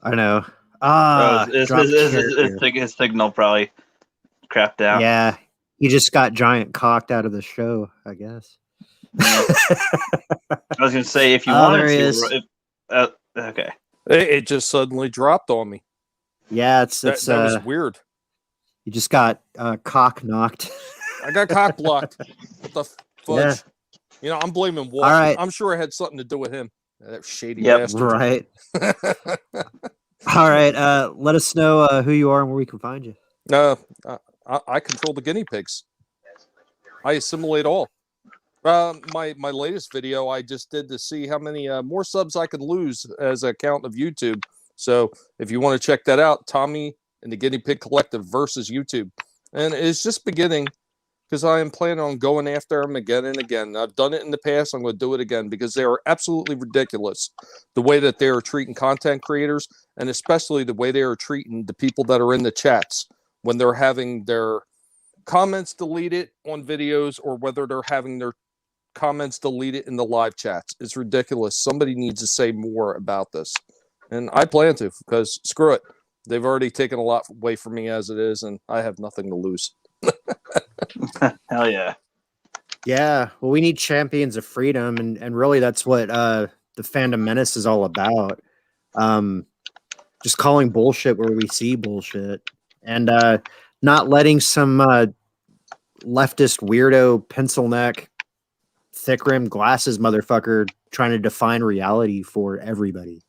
I don't know. I know. Drop character.
His signal probably crapped out.
Yeah, he just got giant cocked out of the show, I guess.
Yeah. I was gonna say if you
Oh,
wanted
there he
to.
is.
Okay.
It just suddenly dropped on me.
Yeah,
That was weird.
you just got cock knocked.
I got cock blocked. What the fudge?
Yeah.
You know, I'm blaming Walt.
All right.
I'm sure it had something to do with him. That shady
Yep.
bastard.
Right. All right. Let us know who you are and where we can find you.
I control the guinea pigs. I assimilate all. My latest video I just did to see how many more subs I could lose as a count of YouTube. So if you want to check that out, Tommy and the Guinea Pig Collective versus YouTube, and it's just beginning because I am planning on going after them again and again. I've done it in the past. I'm going to do it again because they are absolutely ridiculous the way that they are treating content creators, and especially the way they are treating the people that are in the chats when they're having their comments deleted on videos or whether they're having their comments deleted in the live chats. It's ridiculous. Somebody needs to say more about this. And I plan to, because screw it. They've already taken a lot away from me as it is, and I have nothing to lose.
Hell yeah.
Yeah. Well, we need champions of freedom, and really that's what the Fandom Menace is all about. Just calling bullshit where we see bullshit, and not letting some leftist weirdo pencil neck, thick rimmed glasses motherfucker trying to define reality for everybody.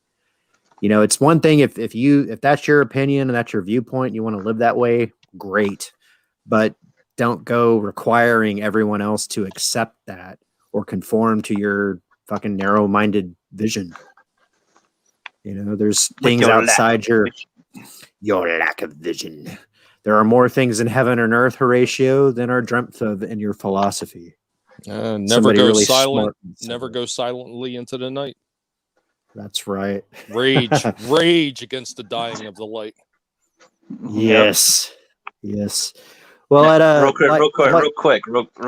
You know, it's one thing if that's your opinion and that's your viewpoint and you want to live that way, great. But don't go requiring everyone else to accept that or conform to your fucking narrow-minded vision. You know, there's things outside your lack of vision. There are more things in heaven and earth, Horatio, than are dreamt of in your philosophy.
Never go really silent. Never go silently into the night.
That's right.
Rage against the dying of the light.
Yes. Yes. Well,
real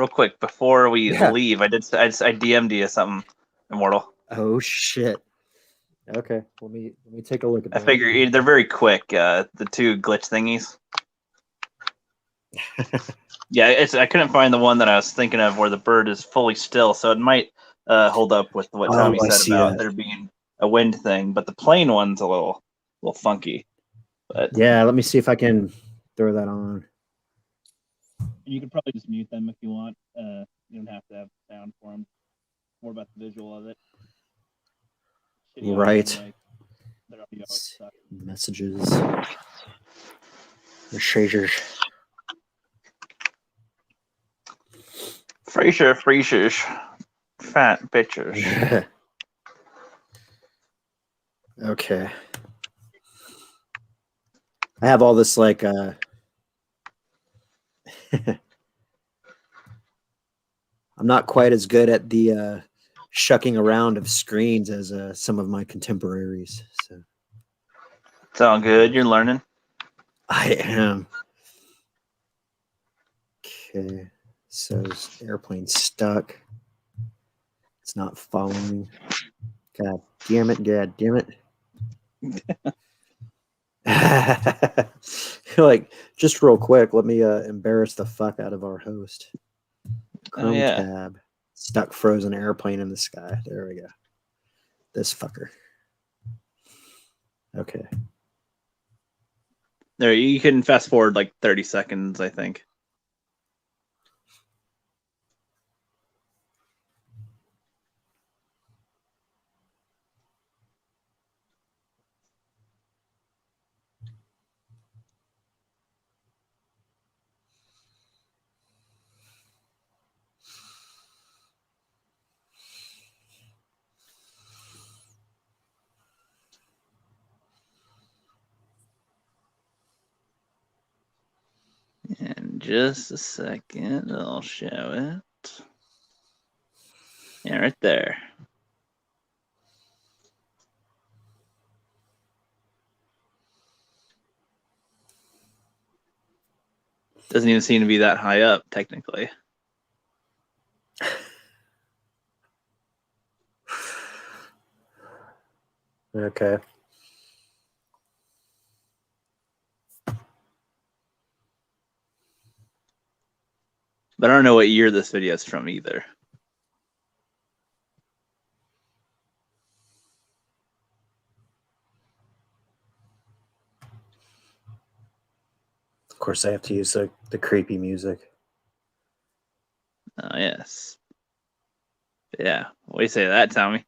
quick, before we leave, I DM'd you something, Immortal.
Oh shit. Okay, let me take a look at that.
I figure they're very quick. The two glitch thingies. Yeah, I couldn't find the one that I was thinking of where the bird is fully still, so it might hold up with what Tommy said about there being a wind thing. But the plane one's a little funky. But
yeah, let me see if I can throw that on.
you could probably just mute them if you want. You don't have to have sound for them. More about the visual of it.
Right. Messages. The Frasers.
Frasers. Fat bitches.
Okay. I have all this like I'm not quite as good at the shucking around of screens as some of my contemporaries. So
it's all good. You're learning.
I am. Okay. So airplane stuck. It's not following. God damn it. God damn it. Like, just real quick, let me embarrass the fuck out of our host. Chrome tab. Stuck frozen airplane in the sky. There we go. This fucker. Okay.
There, you can fast forward like 30 seconds, I think. In just a second, I'll show it. Yeah, right there. Doesn't even seem to be that high up, technically.
Okay.
But I don't know what year this video is from either.
Of course, I have to use the creepy music.
Oh, yes. Yeah. What do you say to that, Tommy?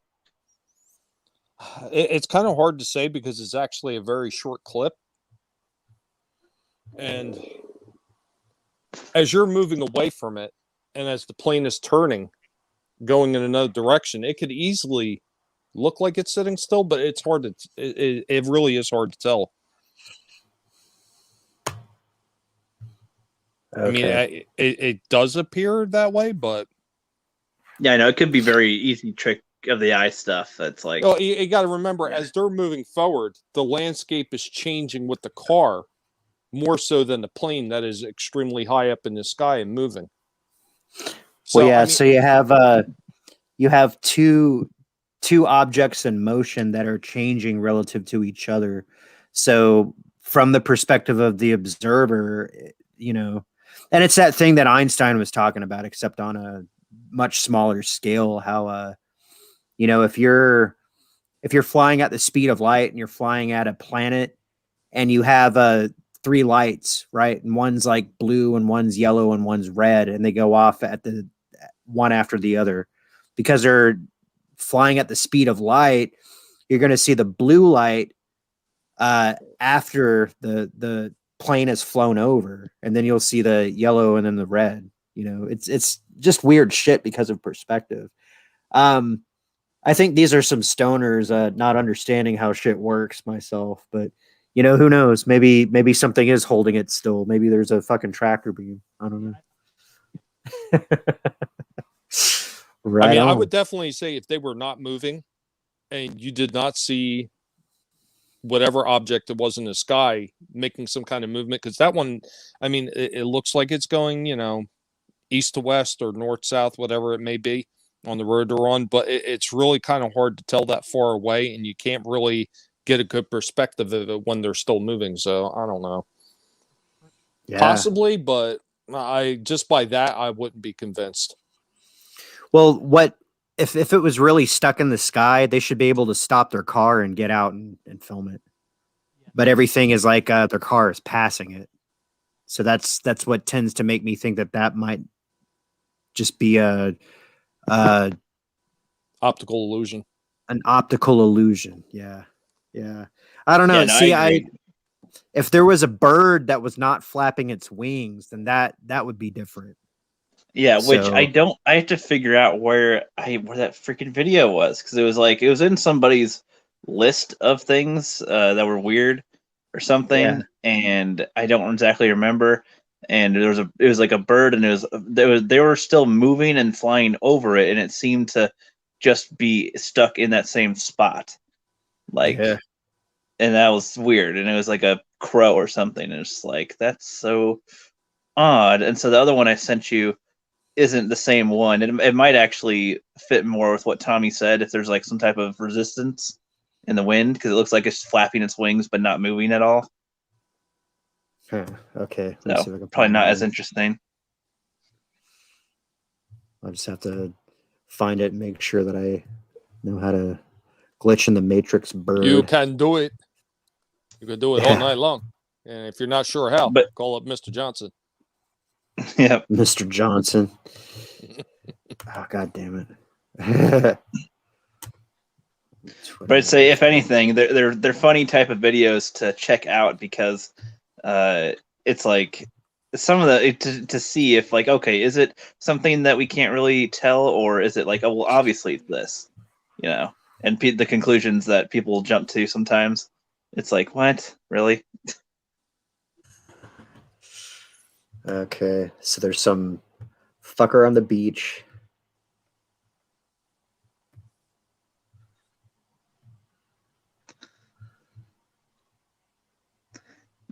It's kind of hard to say because it's actually a very short clip. And as you're moving away from it, and as the plane is turning, going in another direction, it could easily look like it's sitting still, but it's hard to, it really is hard to tell.
Okay.
I mean, it does appear that way, but
Yeah, I know. It could be very easy trick of the eye stuff. That's like,
oh, you got to remember, as they're moving forward, the landscape is changing with the car more so than the plane that is extremely high up in the sky and moving. So,
well, yeah.
I mean,
So you have two objects in motion that are changing relative to each other. So from the perspective of the observer, you know, and it's that thing that Einstein was talking about, except on a much smaller scale. How you know, if you're flying at the speed of light and you're flying at a planet and you have 3 lights, right? And one's like blue and one's yellow and one's red, and they go off at the one after the other because they're flying at the speed of light. You're going to see the blue light after the plane has flown over, and then you'll see the yellow and then the red. You know, it's just weird shit because of perspective. I think these are some stoners not understanding how shit works myself, but you know, who knows? Maybe something is holding it still. Maybe there's a fucking tractor beam. I don't know. Right.
I mean,
on.
I would definitely say if they were not moving and you did not see whatever object it was in the sky making some kind of movement, because that one, I mean, it looks like it's going, you know, east to west or north south, whatever it may be on the road they're on, but it's really kind of hard to tell that far away, and you can't really get a good perspective of it when they're still moving. So I don't know.
Yeah.
Possibly, but I just by that I wouldn't be convinced.
Well, what if it was really stuck in the sky? They should be able to stop their car and get out and film it. But everything is like their car is passing it. So that's what tends to make me think that might just be
Optical illusion.
an optical illusion. Yeah. Yeah. I don't know.
Yeah, no,
See,
I agree.
if there was a bird that was not flapping its wings, then that would be different.
Yeah, which
So-
I have to figure out where that freaking video was, because it was in somebody's list of things that were weird or something,
Yeah.
and I don't exactly remember. And it was like a bird, and they were still moving and flying over it, and it seemed to just be stuck in that same spot, like,
Yeah.
and that was weird. And it was like a crow or something, and it's like, that's so odd. And so the other one I sent you isn't the same one. It might actually fit more with what Tommy said, if there's like some type of resistance in the wind, because it looks like it's flapping its wings but not moving at all.
Huh. Okay. Let me see if I
So
can
probably
find
not
it.
as interesting.
I'll just have to find it and make sure that I know how to glitch in the matrix bird.
You can do it. You can do it all
Yeah.
night long. And if you're not sure how,
But-
call up Mr. Johnson.
Yeah,
Mr. Johnson. Oh, God damn it.
but I'd say, if anything, they're funny type of videos to check out, because it's like some of the to see if, like, okay, is it something that we can't really tell, or is it like, oh well, obviously it's this, you know, and the conclusions that people jump to sometimes. It's like, what, really?
Okay, so there's some fucker on the beach.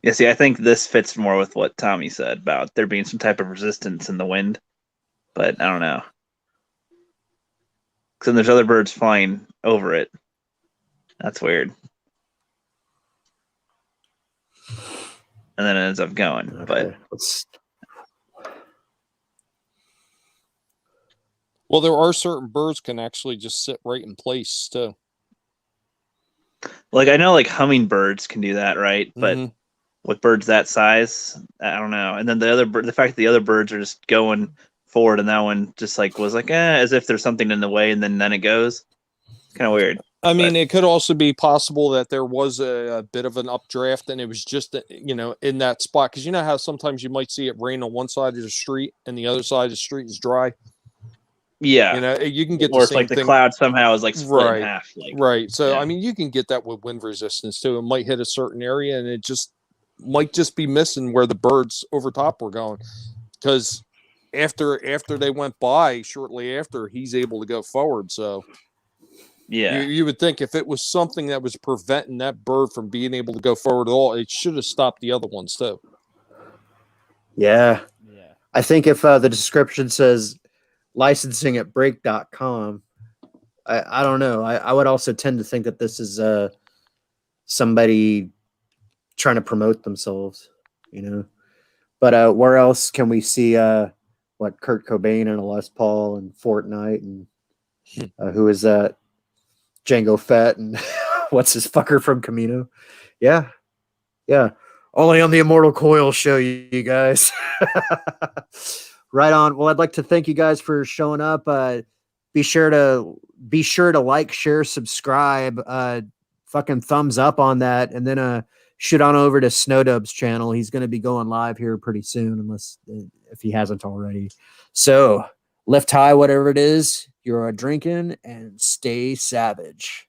Yeah, see, I think this fits more with what Tommy said about there being some type of resistance in the wind, but I don't know. Because then there's other birds flying over it. That's weird. And then it ends up going.
Okay,
But
let's.
Well, there are certain birds can actually just sit right in place too.
like I know like hummingbirds can do that, right? But
Mhm.
with birds that size, I don't know. And then the fact that the other birds are just going forward, and that one just like was like, as if there's something in the way, and then it goes. It's kind of weird.
I mean,
But-
it could also be possible that there was a bit of an updraft, and it was just in that spot, because you know how sometimes you might see it rain on one side of the street and the other side of the street is dry.
Yeah,
You can get
or
the
it's
same
like the
thing.
cloud somehow is like split
Right.
in half. Like,
Right. So,
yeah.
I mean, you can get that with wind resistance too. It might hit a certain area and it just might just be missing where the birds over top were going. Because after they went by, shortly after, he's able to go forward. So
yeah,
you would think if it was something that was preventing that bird from being able to go forward at all, it should have stopped the other ones too.
Yeah.
Yeah.
I think if the description says licensing at break.com, I don't know. I would also tend to think that this is somebody trying to promote themselves, you know. But where else can we see what Kurt Cobain and a Les Paul and Fortnite and who is that? Django Fett and what's his fucker from Camino? Yeah. Yeah. Only on the Immortal Coil show, you guys. Right on. Well, I'd like to thank you guys for showing up. Be sure to like, share, subscribe, fucking thumbs up on that, and then shoot on over to Snowdub's channel. He's going to be going live here pretty soon, unless if he hasn't already. So lift high, whatever it is you're drinking, and stay savage.